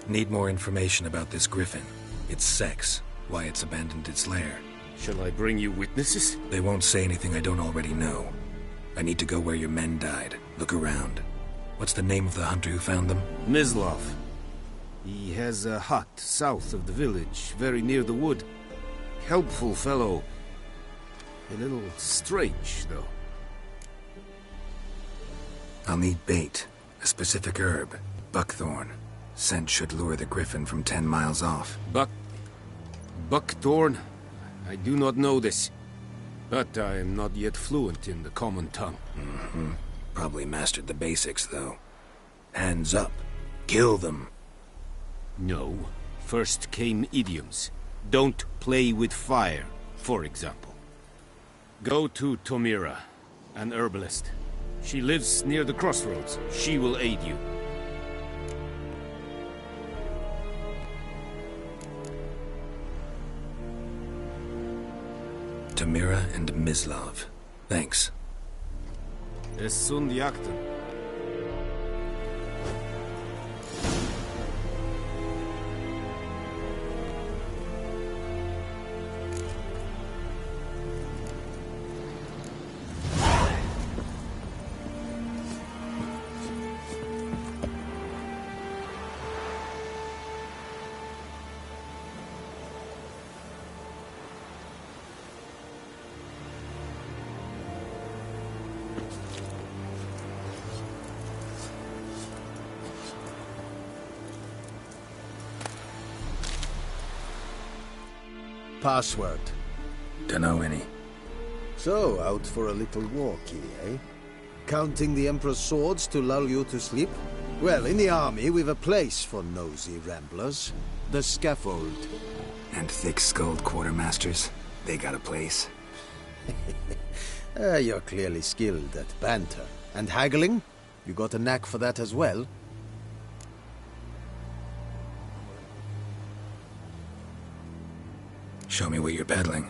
Need more information about this griffin. Its sex, why it's abandoned its lair. Shall I bring you witnesses? They won't say anything I don't already know. I need to go where your men died. Look around. What's the name of the hunter who found them? Mislav. He has a hut south of the village, very near the wood. Helpful fellow. A little strange, though. I'll need bait. A specific herb. Buckthorn. Scent should lure the griffin from 10 miles off. Buckthorn? I do not know this. But I am not yet fluent in the common tongue. Mm-hmm. Probably mastered the basics, though. Hands up. Kill them. No. First came idioms. Don't play with fire, for example. Go to Tomira, an herbalist. She lives near the crossroads. She will aid you. Tomira and Mislav. Thanks. Es sunt jakten. Password? Dunno any. So, out for a little walkie, eh? Counting the Emperor's swords to lull you to sleep? Well, in the army, we've a place for nosy ramblers. The scaffold. And thick-skulled quartermasters? They got a place? You're clearly skilled at banter. And haggling? You got a knack for that as well? Show me what you're peddling.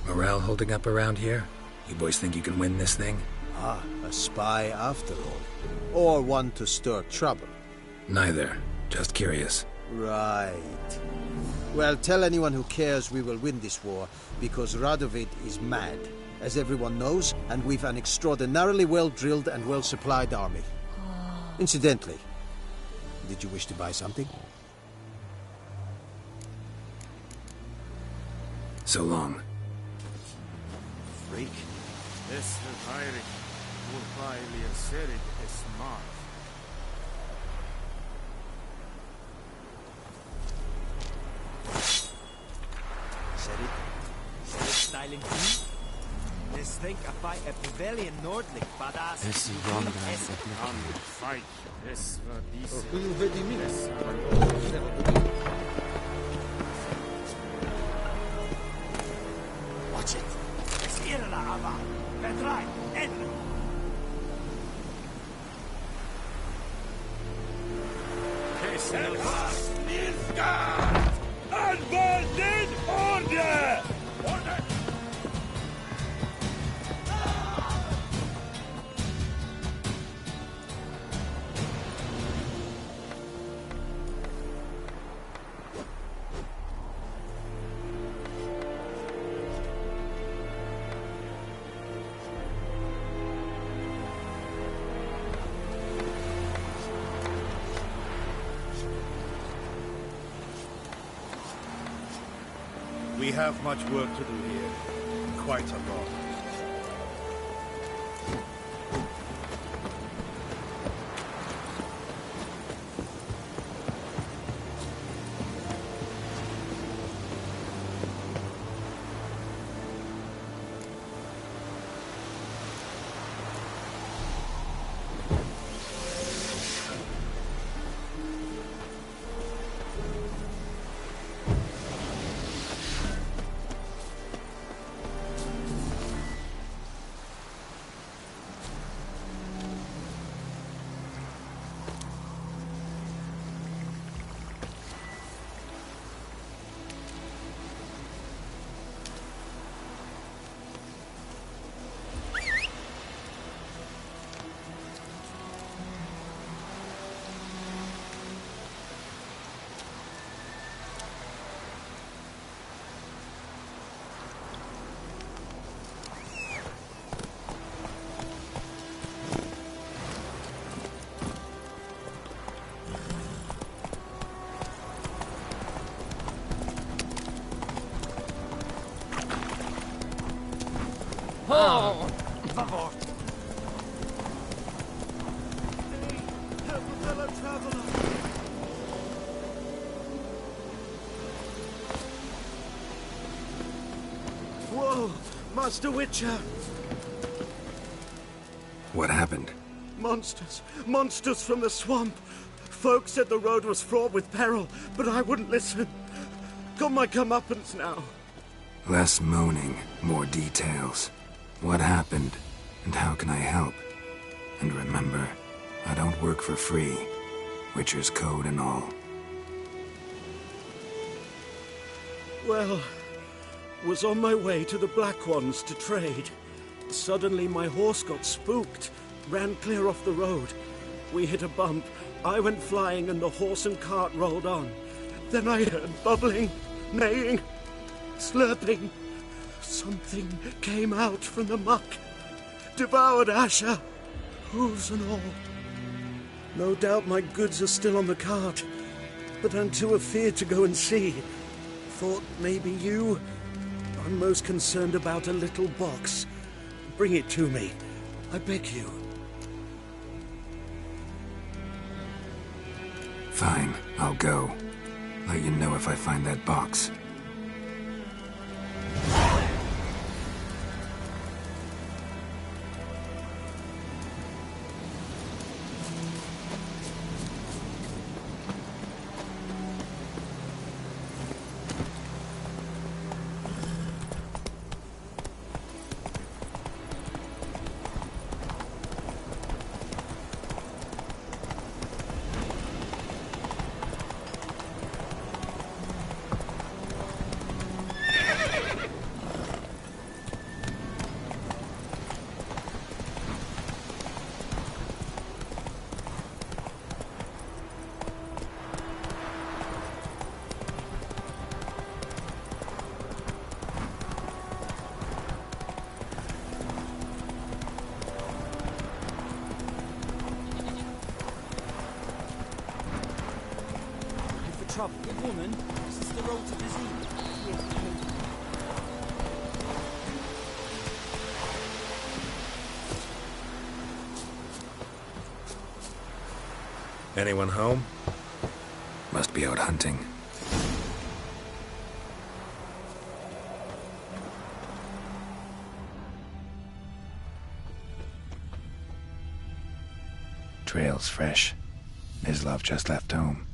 Morale holding up around here? You boys think you can win this thing? Ah, a spy after all. Or one to stir trouble. Neither. Just curious. Right. Well, tell anyone who cares we will win this war, because Radovid is mad, as everyone knows, and we've an extraordinarily well-drilled and well-supplied army. Incidentally, did you wish to buy something? So long. Freak. Es verheirig. Wobei Serig is smart. Serig styling team? This think about a pavilion nordlich, badass. Es wrong fight. Es war diese. Watch it. Es ihre la ava. Vertrei. Ende. Selfas Nilfgaard! Unfolded order! Order! We have much work to do here. Quite a lot. Oh, por favor. Help a fellow traveler. Whoa, Master Witcher. What happened? Monsters! Monsters from the swamp! Folk said the road was fraught with peril, but I wouldn't listen. Got my comeuppance now. Less moaning, more details. What happened, and how can I help? And remember, I don't work for free. Witcher's code and all. Well, was on my way to the Black Ones to trade. Suddenly my horse got spooked, ran clear off the road. We hit a bump, I went flying and the horse and cart rolled on. Then I heard bubbling, neighing, slurping. Something came out from the muck, devoured Asher, hooves and all. No doubt my goods are still on the cart, but I'm too afeard to go and see. Thought maybe you. I'm most concerned about a little box. Bring it to me, I beg you. Fine, I'll go. Let you know if I find that box. Trouble. Good woman. This is the road to disease. Anyone home? Must be out hunting. Trail's fresh. Mislav just left home.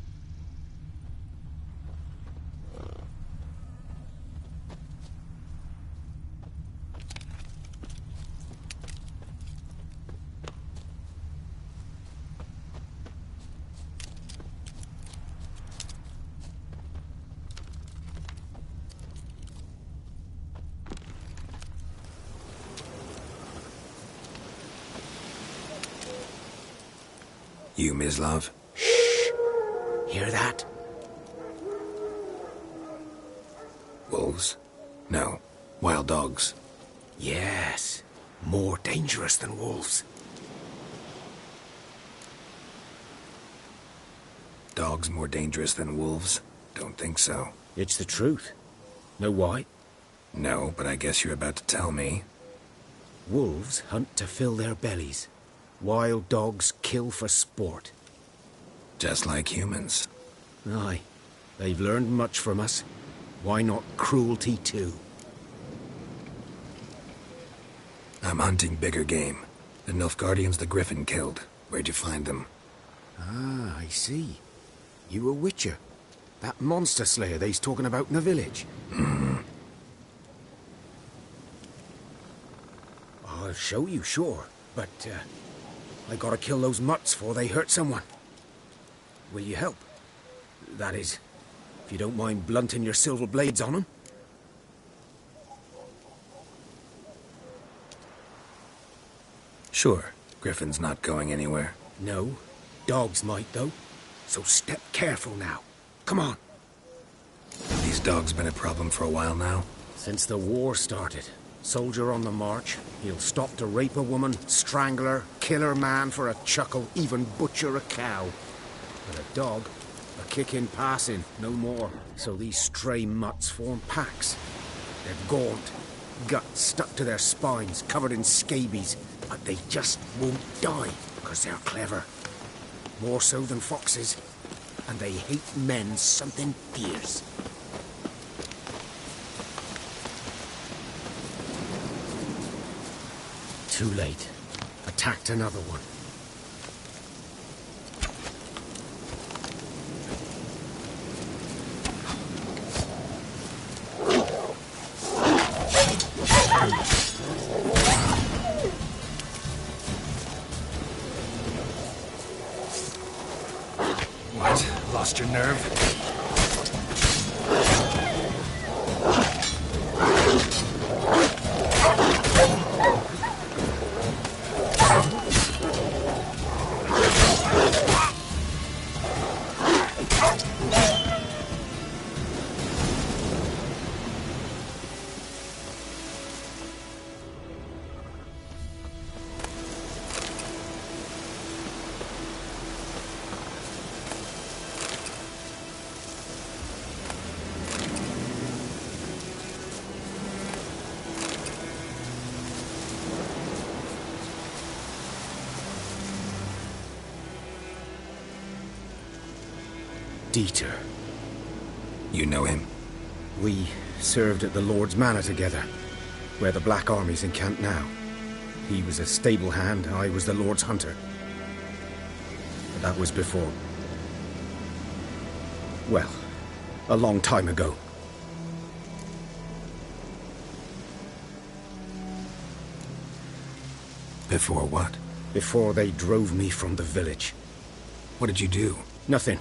You, Mislav? Shh! Hear that? Wolves? No. Wild dogs. Yes. More dangerous than wolves. Dogs more dangerous than wolves? Don't think so. It's the truth. Know why? No, but I guess you're about to tell me. Wolves hunt to fill their bellies. Wild dogs kill for sport. Just like humans. Aye. They've learned much from us. Why not cruelty too? I'm hunting bigger game. The Nilfgaardians the Griffin killed. Where'd you find them? Ah, I see. You a witcher. That monster slayer they's talking about in the village. I'll show you, sure. But, I gotta kill those mutts before they hurt someone. Will you help? That is, if you don't mind blunting your silver blades on them. Sure. Griffin's not going anywhere. No. Dogs might, though. So step careful now. Come on. These dogs been a problem for a while now? Since the war started. Soldier on the march. He'll stop to rape a woman, strangle her, kill her man for a chuckle, even butcher a cow. But a dog, a kick in passing, no more. So these stray mutts form packs. They're gaunt, guts stuck to their spines, covered in scabies. But they just won't die, because they're clever. More so than foxes. And they hate men something fierce. Too late. A attacked another one. What? Lost your nerve? Dieter. You know him? We served at the Lord's Manor together, where the Black Army's encamped now. He was a stable hand, I was the Lord's hunter. But that was before... well, a long time ago. Before what? Before they drove me from the village. What did you do? Nothing.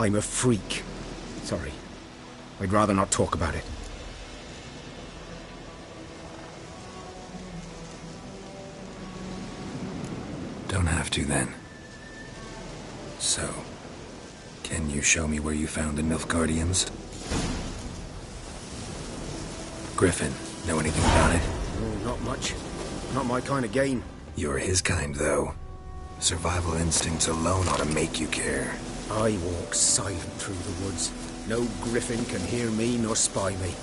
I'm a freak. Sorry. I'd rather not talk about it. Don't have to, then. So, can you show me where you found the Nilfgaardians? Griffin, know anything about it? Oh, not much. Not my kind of game. You're his kind, though. Survival instincts alone ought to make you care. I walk silent through the woods. No griffin can hear me nor spy me.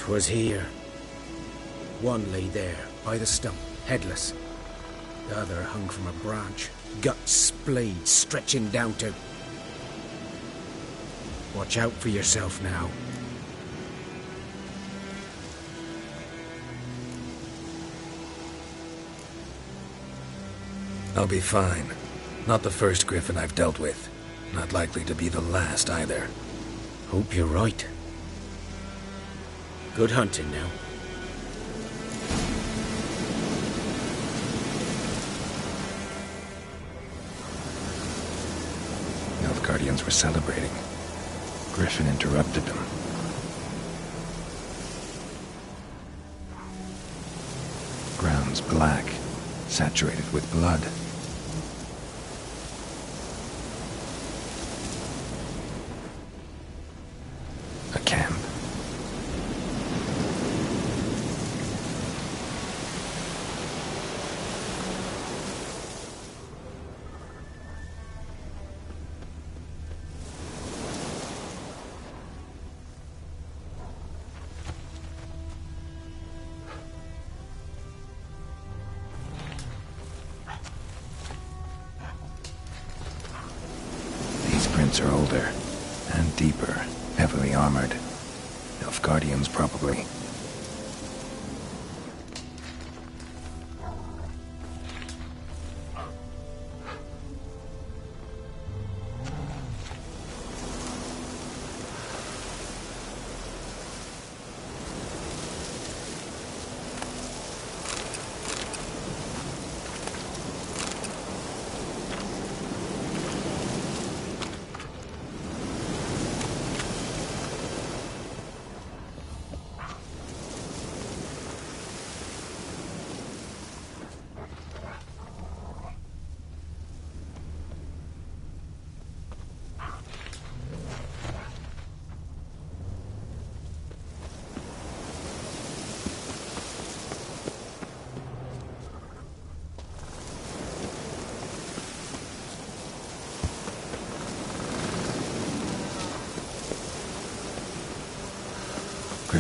Was here. One lay there, by the stump, headless. The other hung from a branch, guts splayed, stretching down to... Watch out for yourself now. I'll be fine. Not the first griffin I've dealt with. Not likely to be the last, either. Hope you're right. Good hunting now. Nilfgaardians were celebrating. Griffin interrupted them. Ground's black, saturated with blood. A camp. Are older and deeper, heavily armored. Nilfgaardians, probably.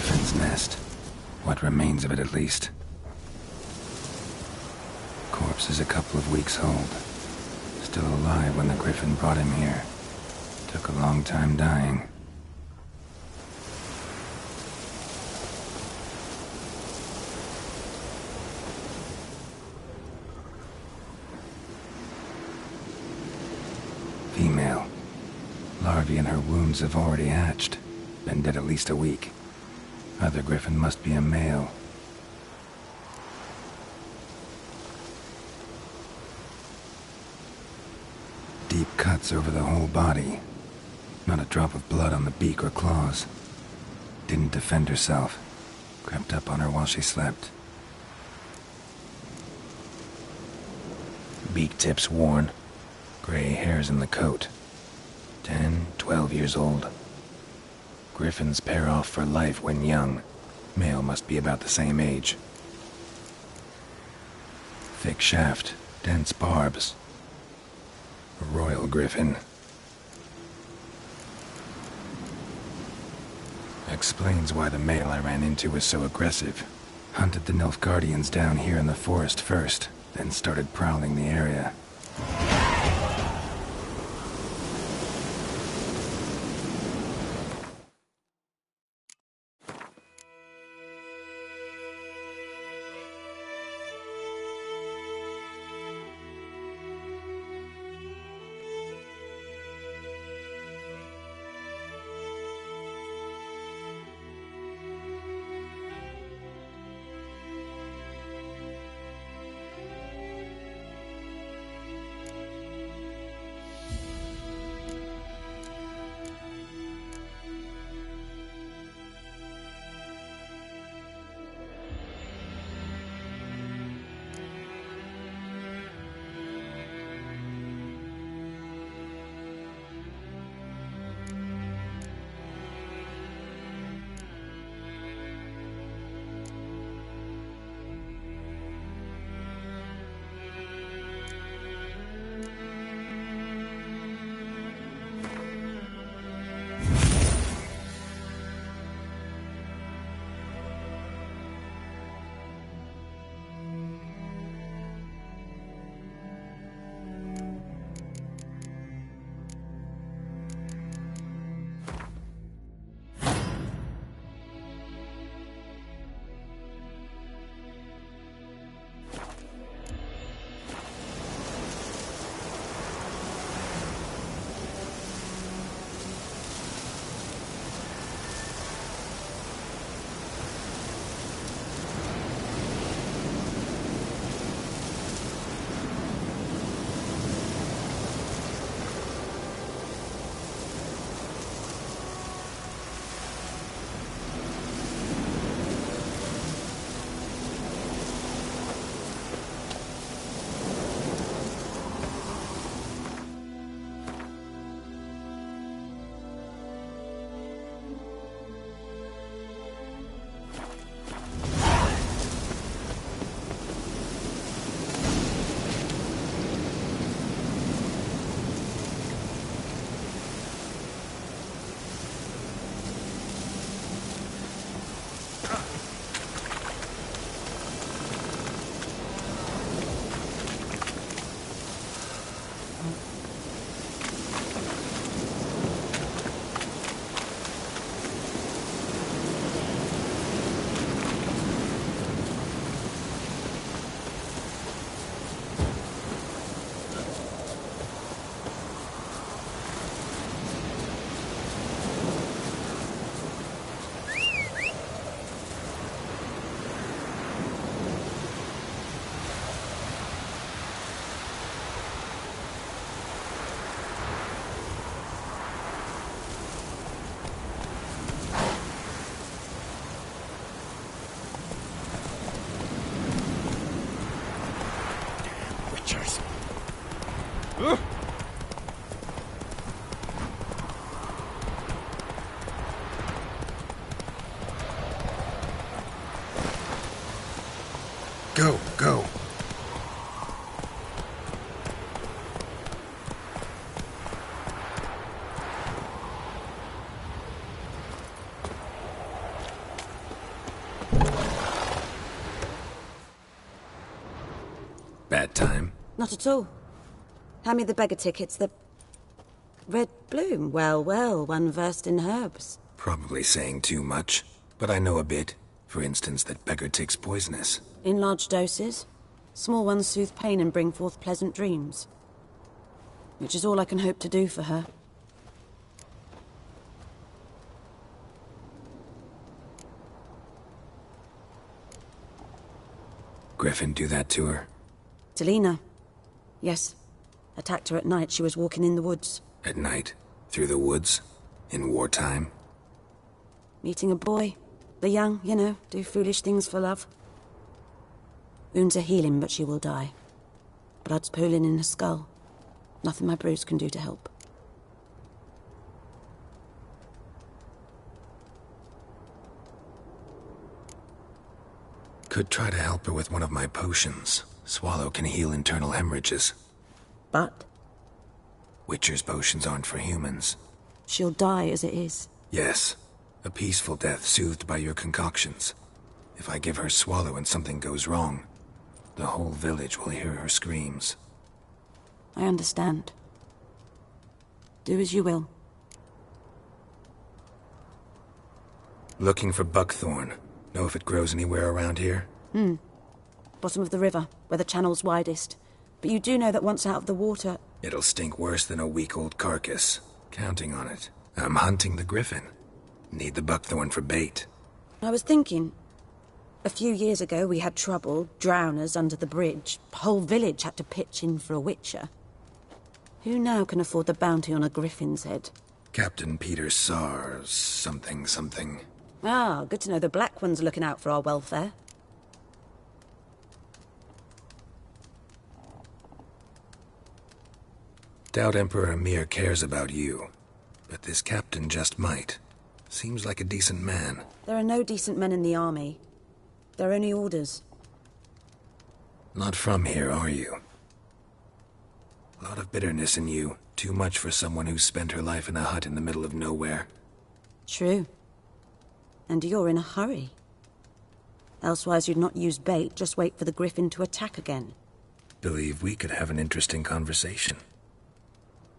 Griffin's nest. What remains of it, at least. Corpse is a couple of weeks old. Still alive when the Griffin brought him here. Took a long time dying. Female. Larvae in her wounds have already hatched. Been dead at least a week. Other Griffin must be a male. Deep cuts over the whole body. Not a drop of blood on the beak or claws. Didn't defend herself. Crept up on her while she slept. Beak tips worn. Gray hairs in the coat. 10, 12 years old. Griffins pair off for life when young. Male must be about the same age. Thick shaft, dense barbs. A royal griffin. Explains why the male I ran into was so aggressive. Hunted the Nilfgaardians down here in the forest first, then started prowling the area. Go, go. Bad time? Not at all. Hand me the beggar tickets, the... Red bloom. Well, well, one versed in herbs. Probably saying too much, but I know a bit. For instance, that beggar tick's poisonous. In large doses. Small ones soothe pain and bring forth pleasant dreams. Which is all I can hope to do for her. Griffin do that to her? Delina. Yes. Attacked her at night. She was walking in the woods. At night? Through the woods? In wartime? Meeting a boy. The young, you know, do foolish things for love. Wounds are healing, but she will die. Blood's pooling in her skull. Nothing my bruise can do to help. Could try to help her with one of my potions. Swallow can heal internal hemorrhages. But? Witcher's potions aren't for humans. She'll die as it is. Yes. A peaceful death soothed by your concoctions. If I give her Swallow and something goes wrong, the whole village will hear her screams. I understand. Do as you will. Looking for buckthorn. Know if it grows anywhere around here? Bottom of the river, where the channel's widest. But you do know that once out of the water... It'll stink worse than a week-old carcass. Counting on it. I'm hunting the griffin. Need the buckthorn for bait. I was thinking... A few years ago we had trouble, drowners under the bridge. Whole village had to pitch in for a witcher. Who now can afford the bounty on a griffin's head? Captain Peter Sars, something. Ah, good to know the Black One's looking out for our welfare. Doubt Emperor Emir cares about you. But this captain just might. Seems like a decent man. There are no decent men in the army. They're only orders. Not from here, are you? A lot of bitterness in you. Too much for someone who's spent her life in a hut in the middle of nowhere. True. And you're in a hurry. Elsewise you'd not use bait, just wait for the griffin to attack again. Believe we could have an interesting conversation.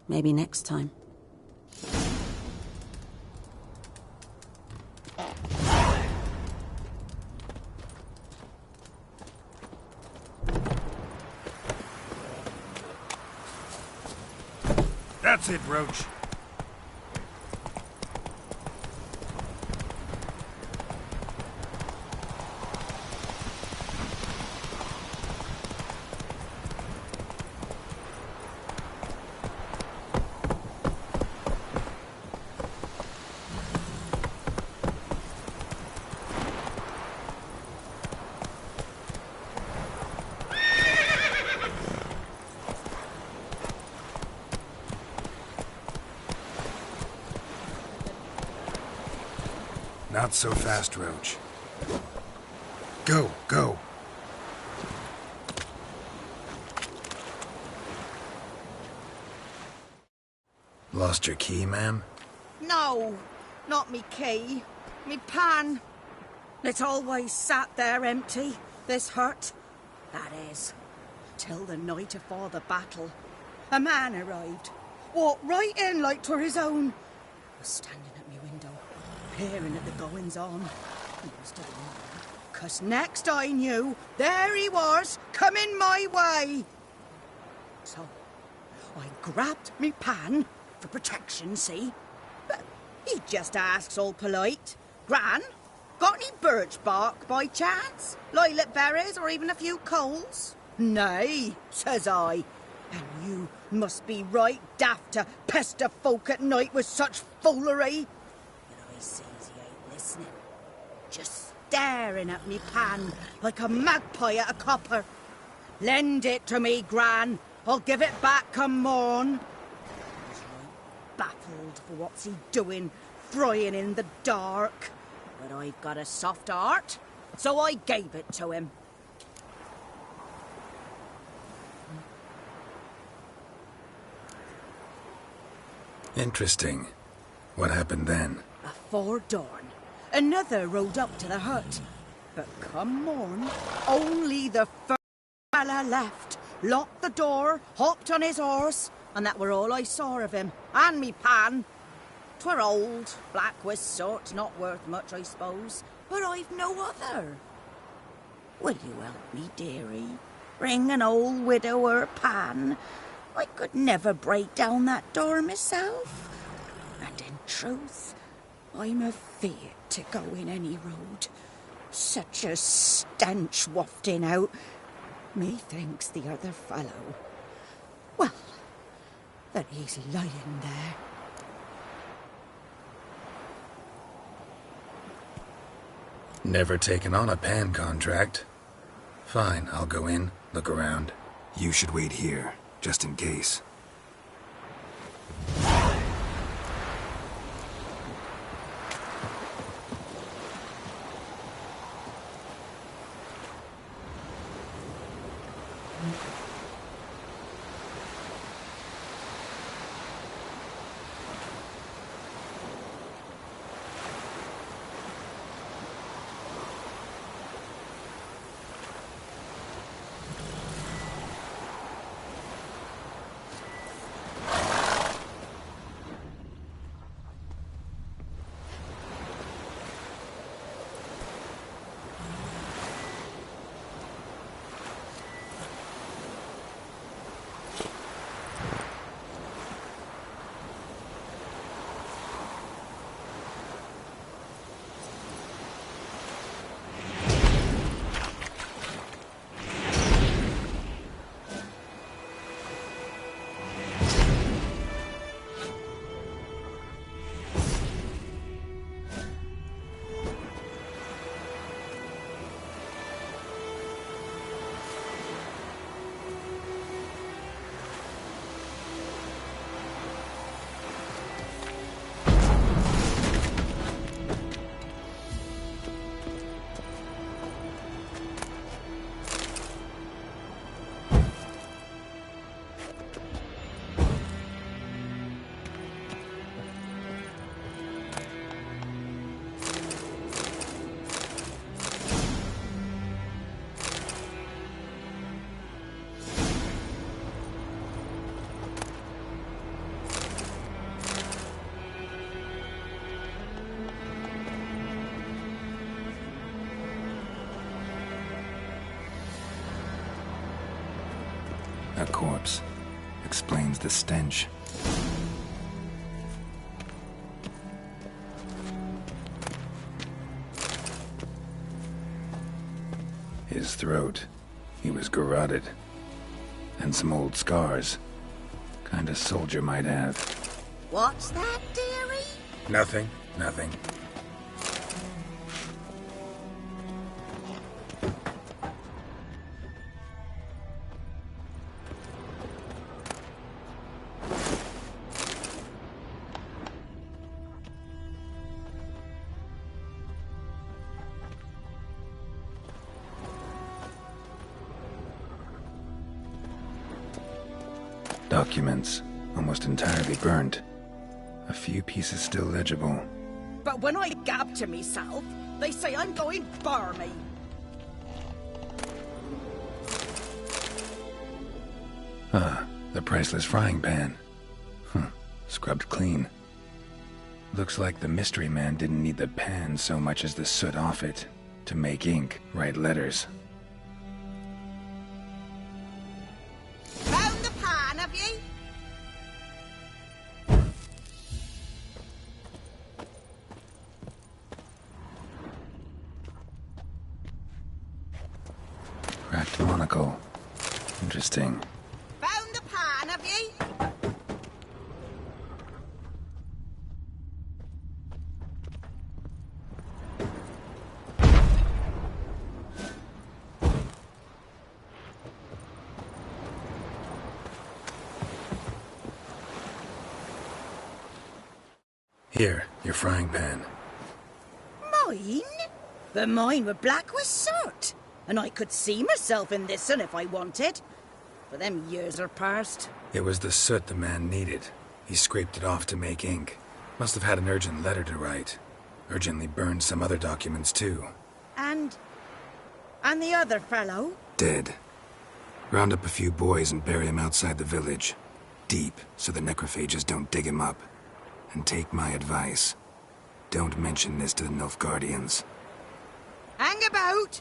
Maybe next time. That's it, Roach. Not so fast, Roach. Go. Lost your key, ma'am? No, not me key. Me pan. It's always sat there empty, this hut. That is, till the night afore the battle. A man arrived, walked right in like 'twere his own. Was standing at me window, peering at the goings-on. He must have been there, 'cause next I knew, there he was, coming my way. So, I grabbed me pan, for protection, see? But he just asks all polite, Gran, got any birch bark by chance? Lilac berries or even a few coals? Nay, says I, and you must be right daft to pester folk at night with such foolery. But I sees he ain't listening, just staring at me pan like a magpie at a copper. Lend it to me, Gran, I'll give it back come morn. Baffled for what's he doing, frying in the dark. But I've got a soft heart, so I gave it to him. Interesting. What happened then? Afore dawn, another rode up to the hut. But come morn, only the first fella left, locked the door, hopped on his horse, and that were all I saw of him, and me pan. 'Twere old, black with soot, not worth much, I suppose, but I've no other. Will you help me, dearie? Bring an old widower pan. I could never break down that door myself. And in truth, I'm afeard to go in any road. Such a stench wafting out. Methinks the other fellow, well, that he's lying there. Never taken on a pan contract. Fine, I'll go in, look around. You should wait here, just in case. A corpse. Explains the stench. His throat. He was garroted. And some old scars. Kind of soldier might have. What's that, dearie? Nothing. Nothing. Documents, almost entirely burnt. A few pieces still legible. But when I gab to myself, they say I'm going barmy. Ah, the priceless frying pan. Scrubbed clean. Looks like the mystery man didn't need the pan so much as the soot off it to make ink, write letters. Found the pan, have ye? Cracked monocle. Interesting. Found the pan, have ye? Here, your frying pan. Mine? But mine were black with soot. And I could see myself in this one if I wanted. But them years are past. It was the soot the man needed. He scraped it off to make ink. Must have had an urgent letter to write. Urgently burned some other documents too. And the other fellow? Dead. Round up a few boys and bury him outside the village. Deep, so the necrophages don't dig him up. And take my advice. Don't mention this to the Nilfgaardians. Hang about!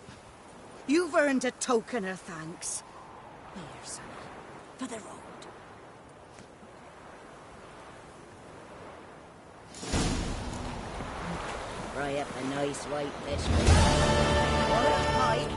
You've earned a token of thanks. Here, son, for the road. Fry up a nice white biscuit. What a pipe.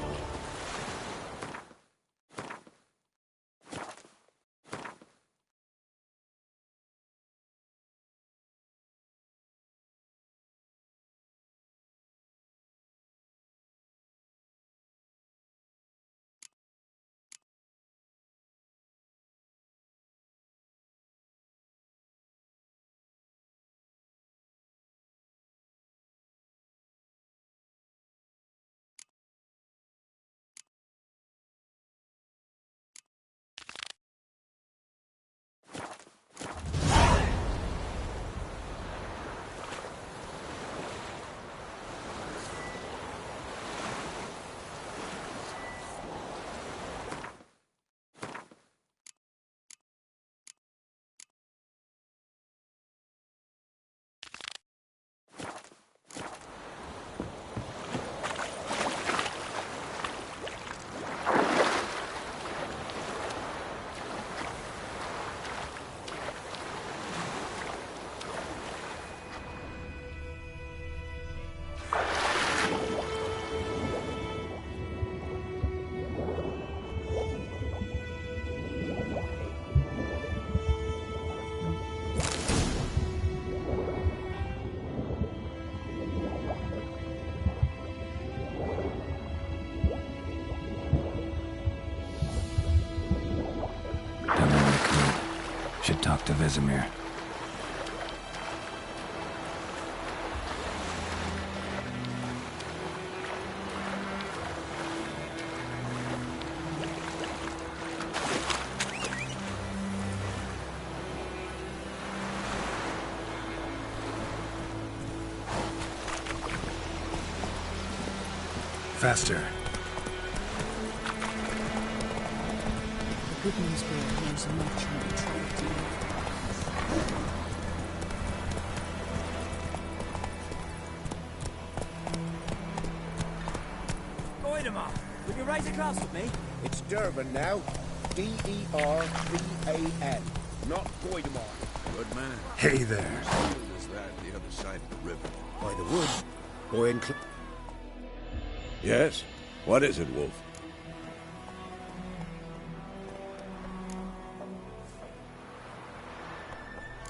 Should talk to Vesemir. Faster. The good news boy knows much more truth to live. Goidemar, will you raise a glass with me? It's Durban now. D-E-R-B-A-N. Not Goidemar. Good man. Hey there. What is that, the other side of the river? By the wood. Boy and Yes? What is it, Wolf?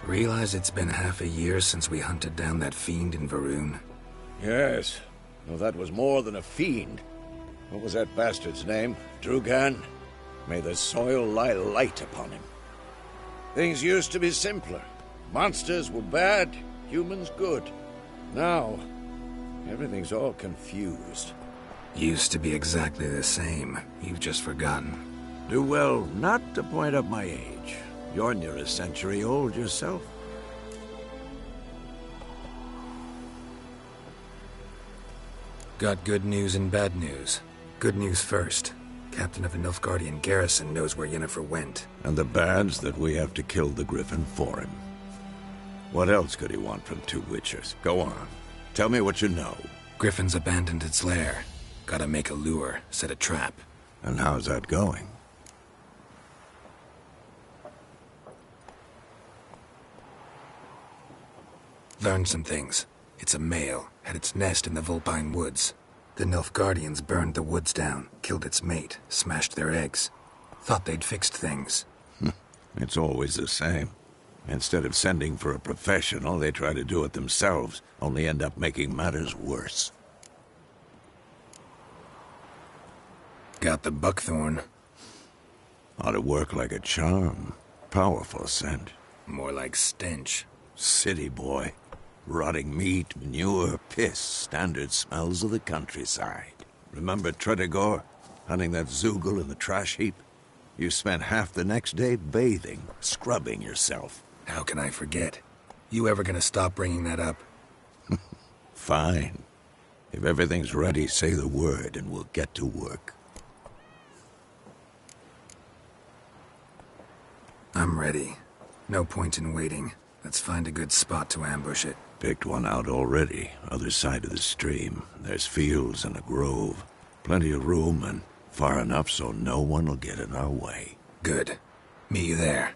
Realize it's been half a year since we hunted down that fiend in Varun? Yes. Well, that was more than a fiend. What was that bastard's name? Drugan? May the soil lie light upon him. Things used to be simpler. Monsters were bad, humans good. Now, everything's all confused. Used to be exactly the same. You've just forgotten. Do well not to point up my age. You're near a century old yourself. Got good news and bad news. Good news first. Captain of the Nilfgaardian garrison knows where Yennefer went. And the bad's that we have to kill the Griffin for him. What else could he want from two Witchers? Go on. Tell me what you know. Griffin's abandoned its lair. Gotta make a lure, set a trap. And how's that going? Learned some things. It's a male, had its nest in the Vulpine Woods. The Nilfgaardians burned the woods down, killed its mate, smashed their eggs. Thought they'd fixed things. It's always the same. Instead of sending for a professional, they try to do it themselves, only end up making matters worse. Got the buckthorn. Ought to work like a charm. Powerful scent. More like stench. City boy. Rotting meat, manure, piss, standard smells of the countryside. Remember Tredegor? Hunting that Zoogle in the trash heap? You spent half the next day bathing, scrubbing yourself. How can I forget? You ever gonna stop bringing that up? Fine. If everything's ready, say the word and we'll get to work. I'm ready. No point in waiting. Let's find a good spot to ambush it. Picked one out already, other side of the stream. There's fields and a grove. Plenty of room and far enough so no one will get in our way. Good. Meet you there.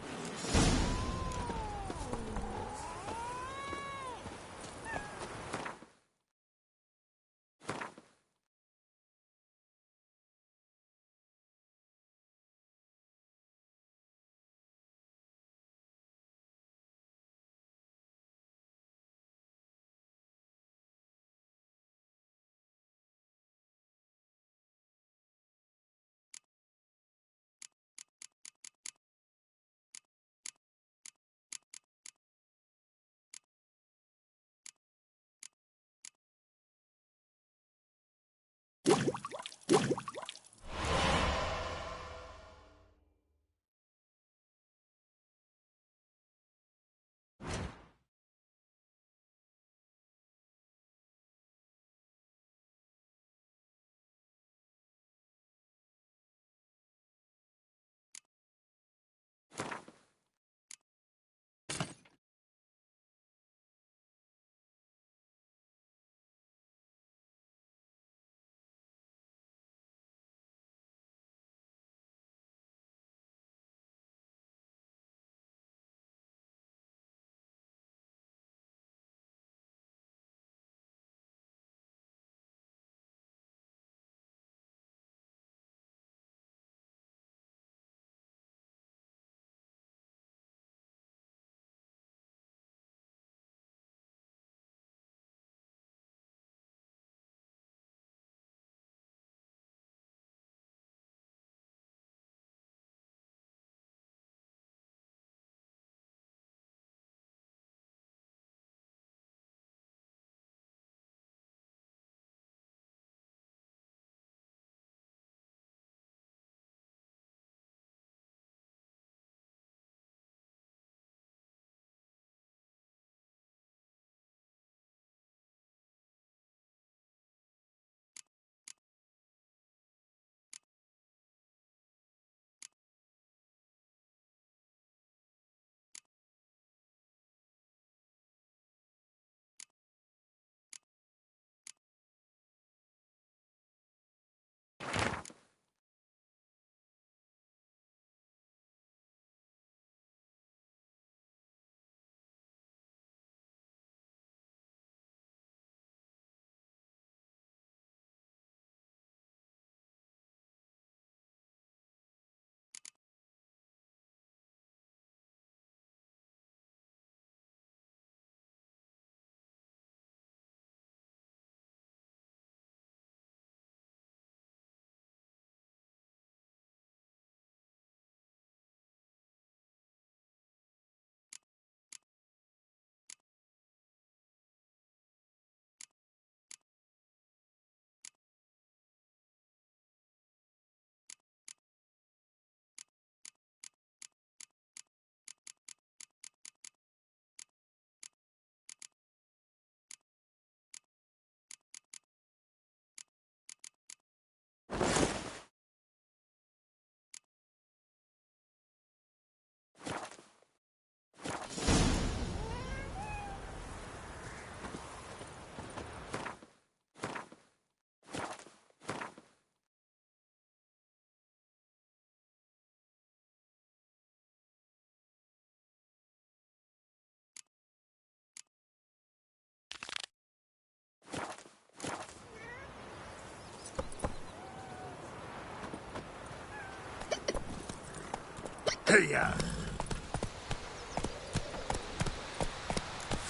Hey-ya!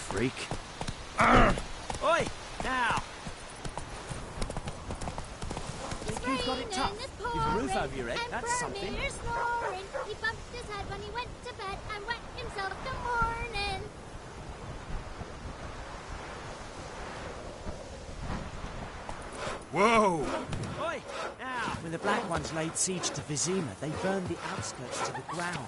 Freak. Oi! Now! You've got it tough. With a roof over your head, that's something. Snoring. He bumped his head when he went to bed and wet himself till morning. Whoa! Oi! Now! When the Black Ones laid siege to Vizima, they burned the outskirts to the ground.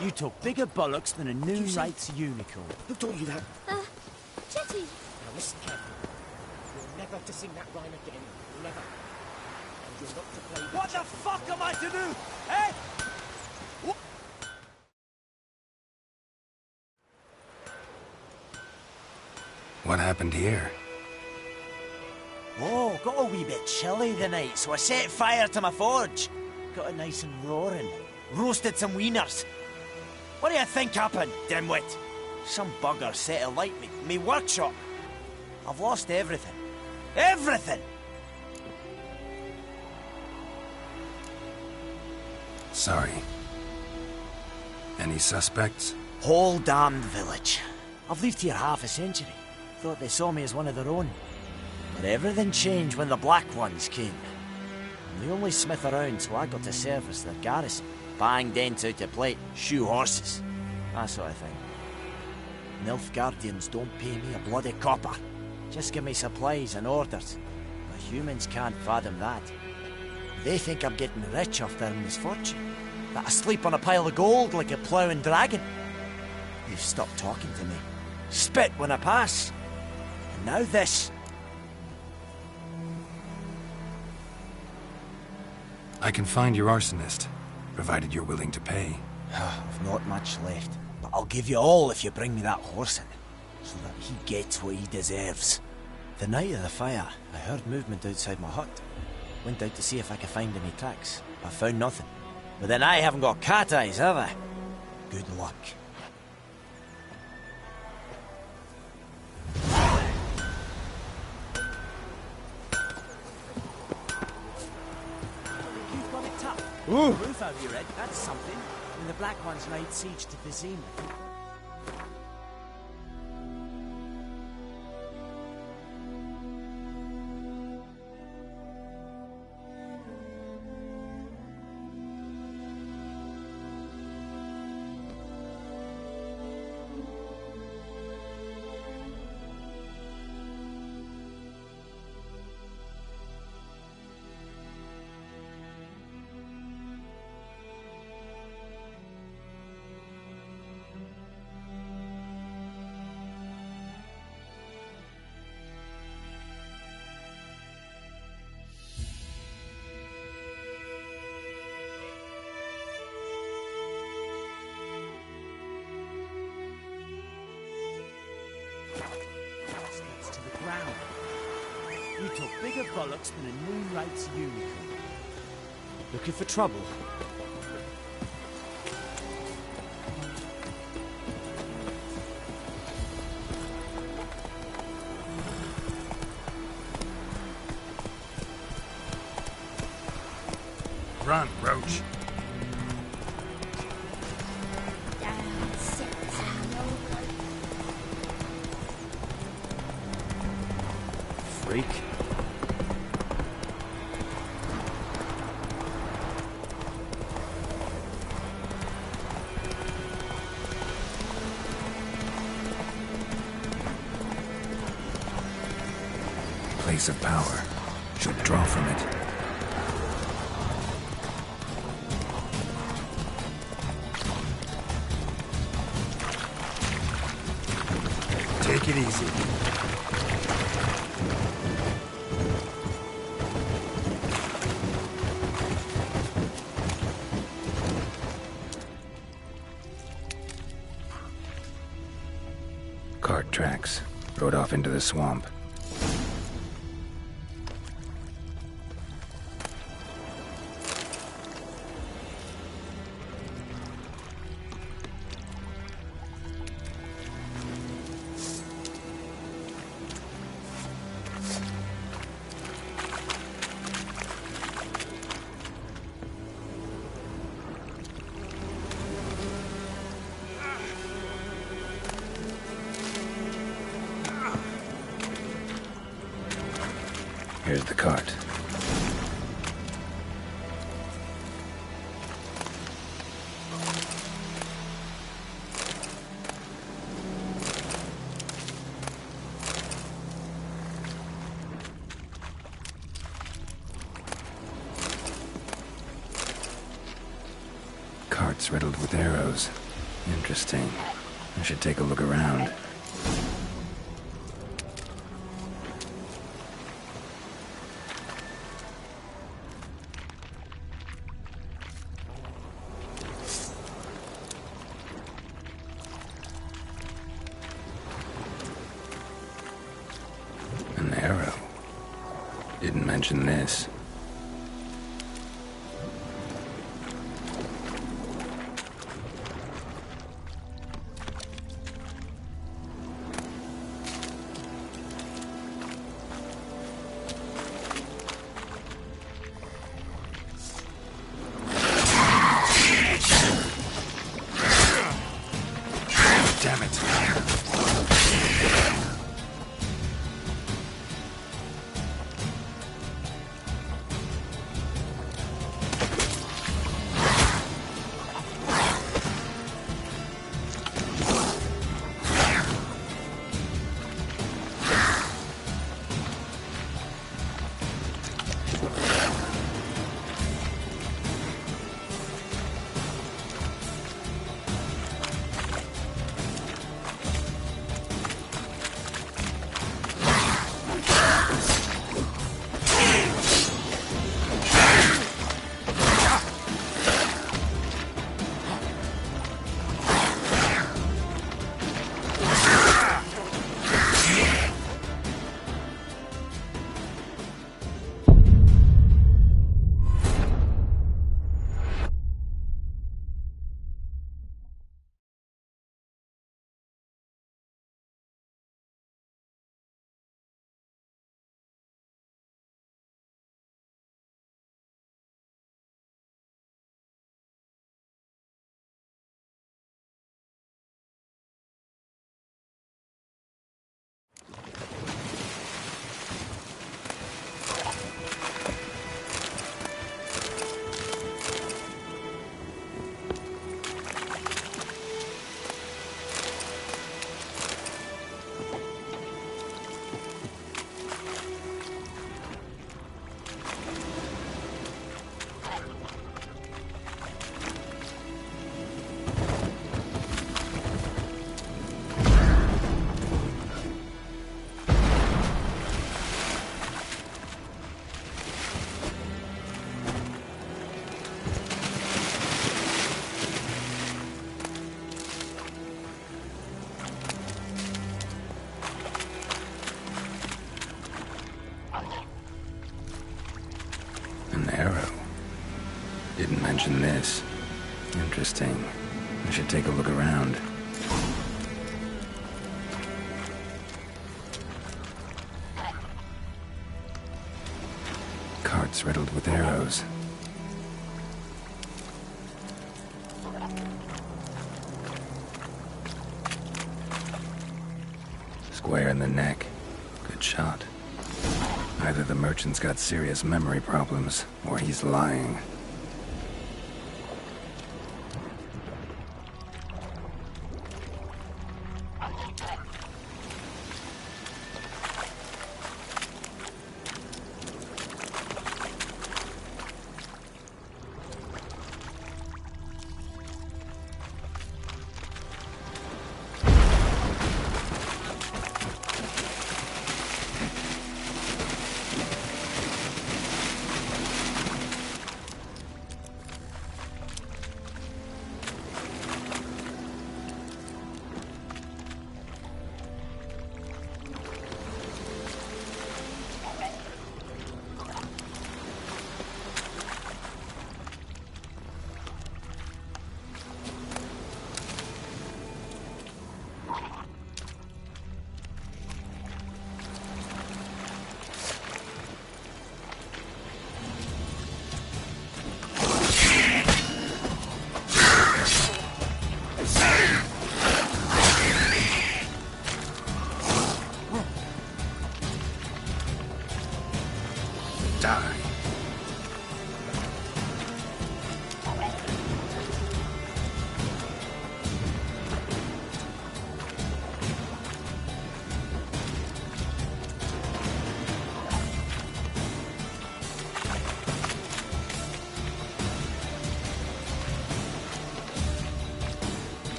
You talk bigger bollocks than a noon rates unicorn. Who told you that? Jetty. Now listen carefully. You're never to sing that rhyme again. Never. And you're not to play the What the fuck am I to do? Eh? What happened here? Oh, got a wee bit chilly the night, so I set fire to my forge. Got it nice and roaring. Roasted some wieners. What do you think happened, dimwit? Some bugger set alight me workshop. I've lost everything. Everything! Sorry. Any suspects? Whole damned village. I've lived here half a century. Thought they saw me as one of their own. But everything changed when the Black Ones came. I'm the only smith around, so I got to service their garrison. Bang dents out of plate, shoe horses, that sort of thing. Nilfgaardians don't pay me a bloody copper. Just give me supplies and orders. But humans can't fathom that. They think I'm getting rich off their misfortune. That I sleep on a pile of gold like a ploughing dragon. They've stopped talking to me. Spit when I pass. And now this. I can find your arsonist, provided you're willing to pay. I've not much left, but I'll give you all if you bring me that horse in, so that he gets what he deserves. The night of the fire, I heard movement outside my hut. Went out to see if I could find any tracks, but found nothing. But then I haven't got cat eyes, have I? Good luck. Ooh. Roof over your head, that's something. When the Black Ones laid siege to Vizima. To the ground. You talk bigger bollocks than a noon rates unicorn. Looking for trouble? Run, Roach. Freak. Place of power. Should draw from it. Take it easy. Cart tracks. Rode off into the swamp. Here's the cart. Cart's riddled with arrows. Interesting. I should take a look around. An arrow. Didn't mention this. Damn it. An arrow. Didn't mention this. Interesting. I should take a look around. Carts riddled with arrows. Square in the neck. Good shot. Either the merchant's got serious memory problems, or he's lying.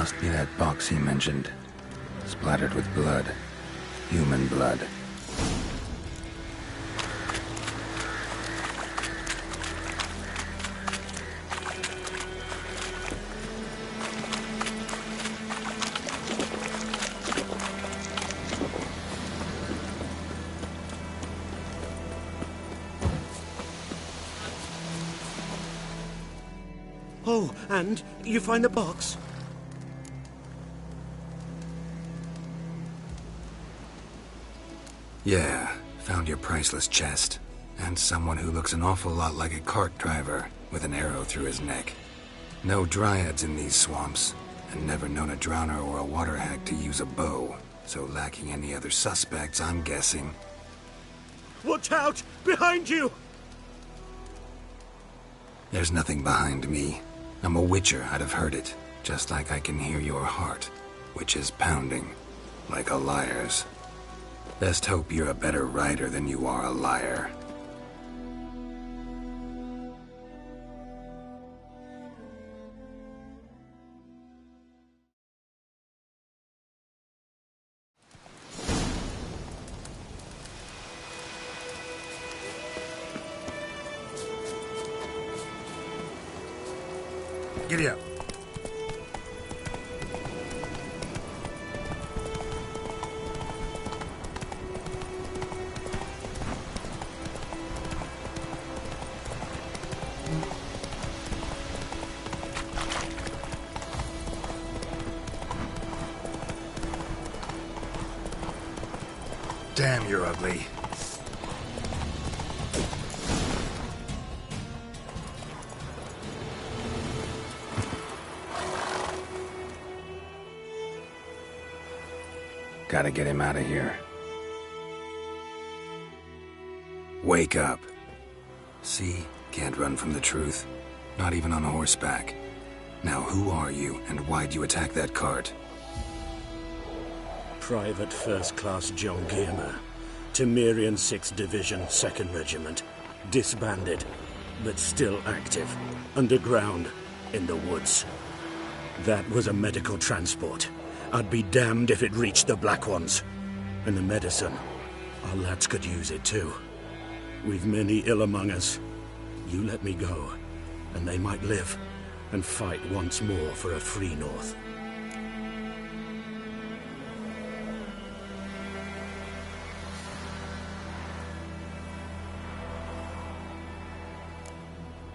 Must be that box he mentioned. Splattered with blood. Human blood. Oh, and you find the box? Yeah, found your priceless chest. And someone who looks an awful lot like a cart driver, with an arrow through his neck. No dryads in these swamps, and never known a drowner or a water hag to use a bow. So lacking any other suspects, I'm guessing. Watch out! Behind you! There's nothing behind me. I'm a witcher, I'd have heard it. Just like I can hear your heart, which is pounding, like a liar's. Best hope you're a better writer than you are a liar. Giddy up. Damn, you're ugly. Gotta get him out of here. Wake up. See? Can't run from the truth. Not even on horseback. Now who are you, and why'd you attack that cart? Private First Class John Giermer, Temerian 6th Division, 2nd Regiment. Disbanded, but still active. Underground, in the woods. That was a medical transport. I'd be damned if it reached the Black Ones. And the medicine, our lads could use it too. We've many ill among us. You let me go, and they might live, and fight once more for a free North.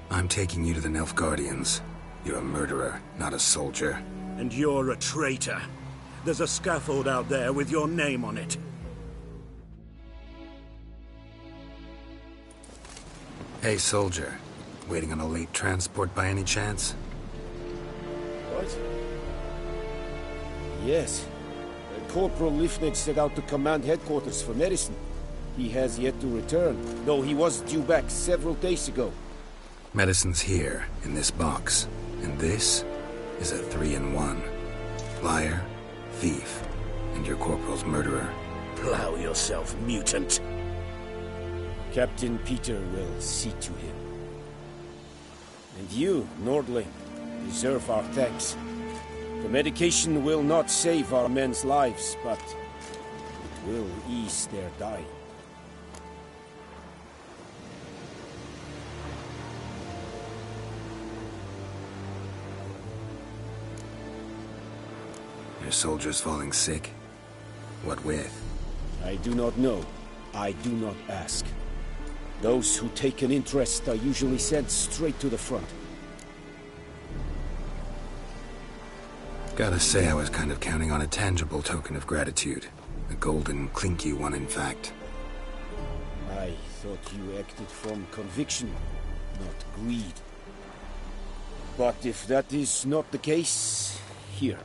I'm taking you to the Nilfgaardians. You're a murderer, not a soldier. And you're a traitor. There's a scaffold out there with your name on it. Hey, soldier. Waiting on a late transport by any chance? What? Yes. Corporal Lifnage set out to command headquarters for medicine. He has yet to return, though he was due back several days ago. Medicine's here, in this box. And this is a 3-in-1. Liar, thief, and your corporal's murderer. Plow yourself, mutant. Captain Peter will see to him. And you, Nordling, deserve our thanks. The medication will not save our men's lives, but it will ease their dying. Your soldiers falling sick? What with? I do not know. I do not ask. Those who take an interest are usually sent straight to the front. Gotta say, I was kind of counting on a tangible token of gratitude. A golden, clinky one, in fact. I thought you acted from conviction, not greed. But if that is not the case, here.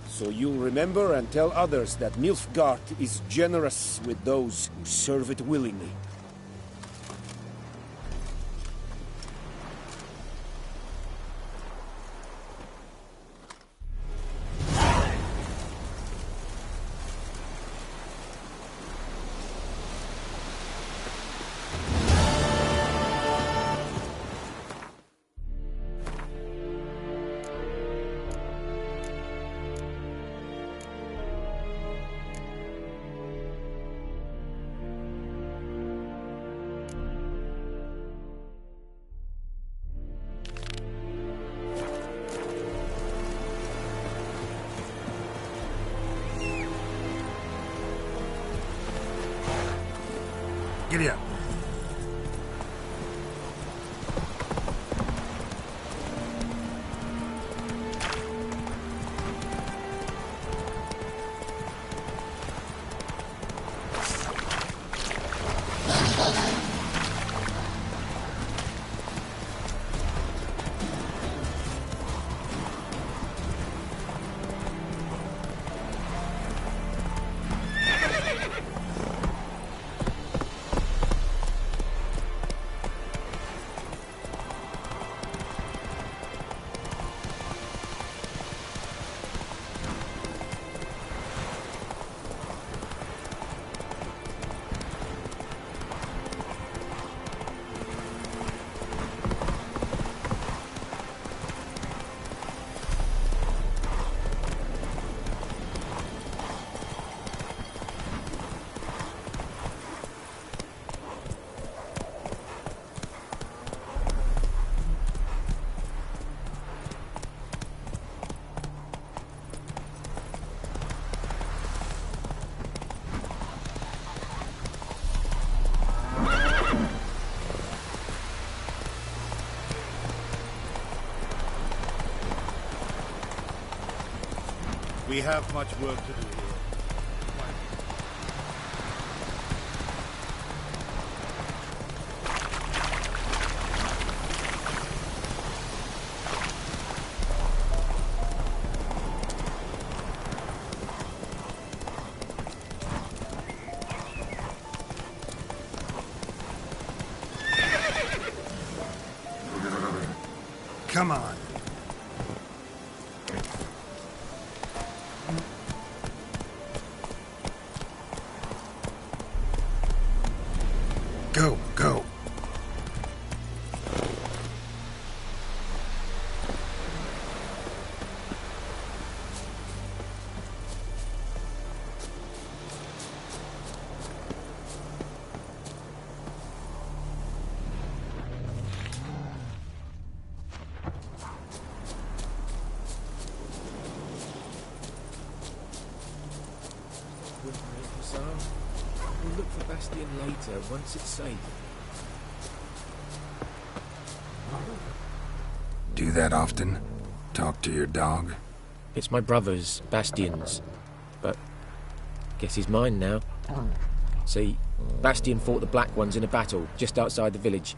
So you'll remember and tell others that Nilfgaard is generous with those who serve it willingly. Giddy up. We have much work to do here. Come on. Go, go. We'll look for Bastion later, once it's safe. Do that often? Talk to your dog? It's my brother's, Bastion's, but guess he's mine now. See, Bastion fought the Black Ones in a battle just outside the village.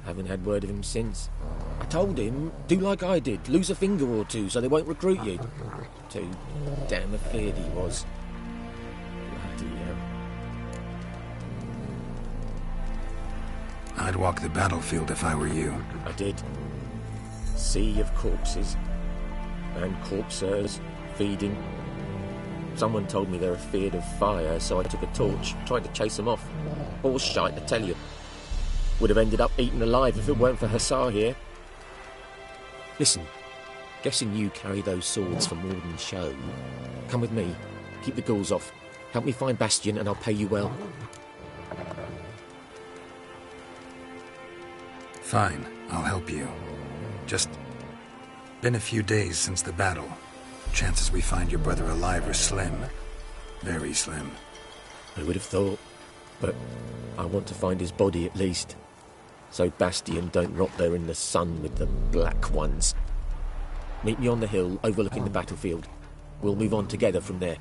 Haven't had word of him since. I told him, do like I did, lose a finger or two so they won't recruit you. Too damn afeard he was. Bloody hell. I'd walk the battlefield if I were you. I did. Sea of corpses. And corpsers, feeding. Someone told me they're afeard of fire, so I took a torch, tried to chase them off. Horse shite, I tell you. Would have ended up eaten alive if it weren't for Hussar here. Listen, guessing you carry those swords for more than show. Come with me, keep the ghouls off. Help me find Bastion and I'll pay you well. Fine, I'll help you. Just been a few days since the battle. Chances we find your brother alive are slim. Very slim. I would have thought, but I want to find his body at least. So Bastion don't rot there in the sun with the Black Ones. Meet me on the hill overlooking the battlefield. We'll move on together from there.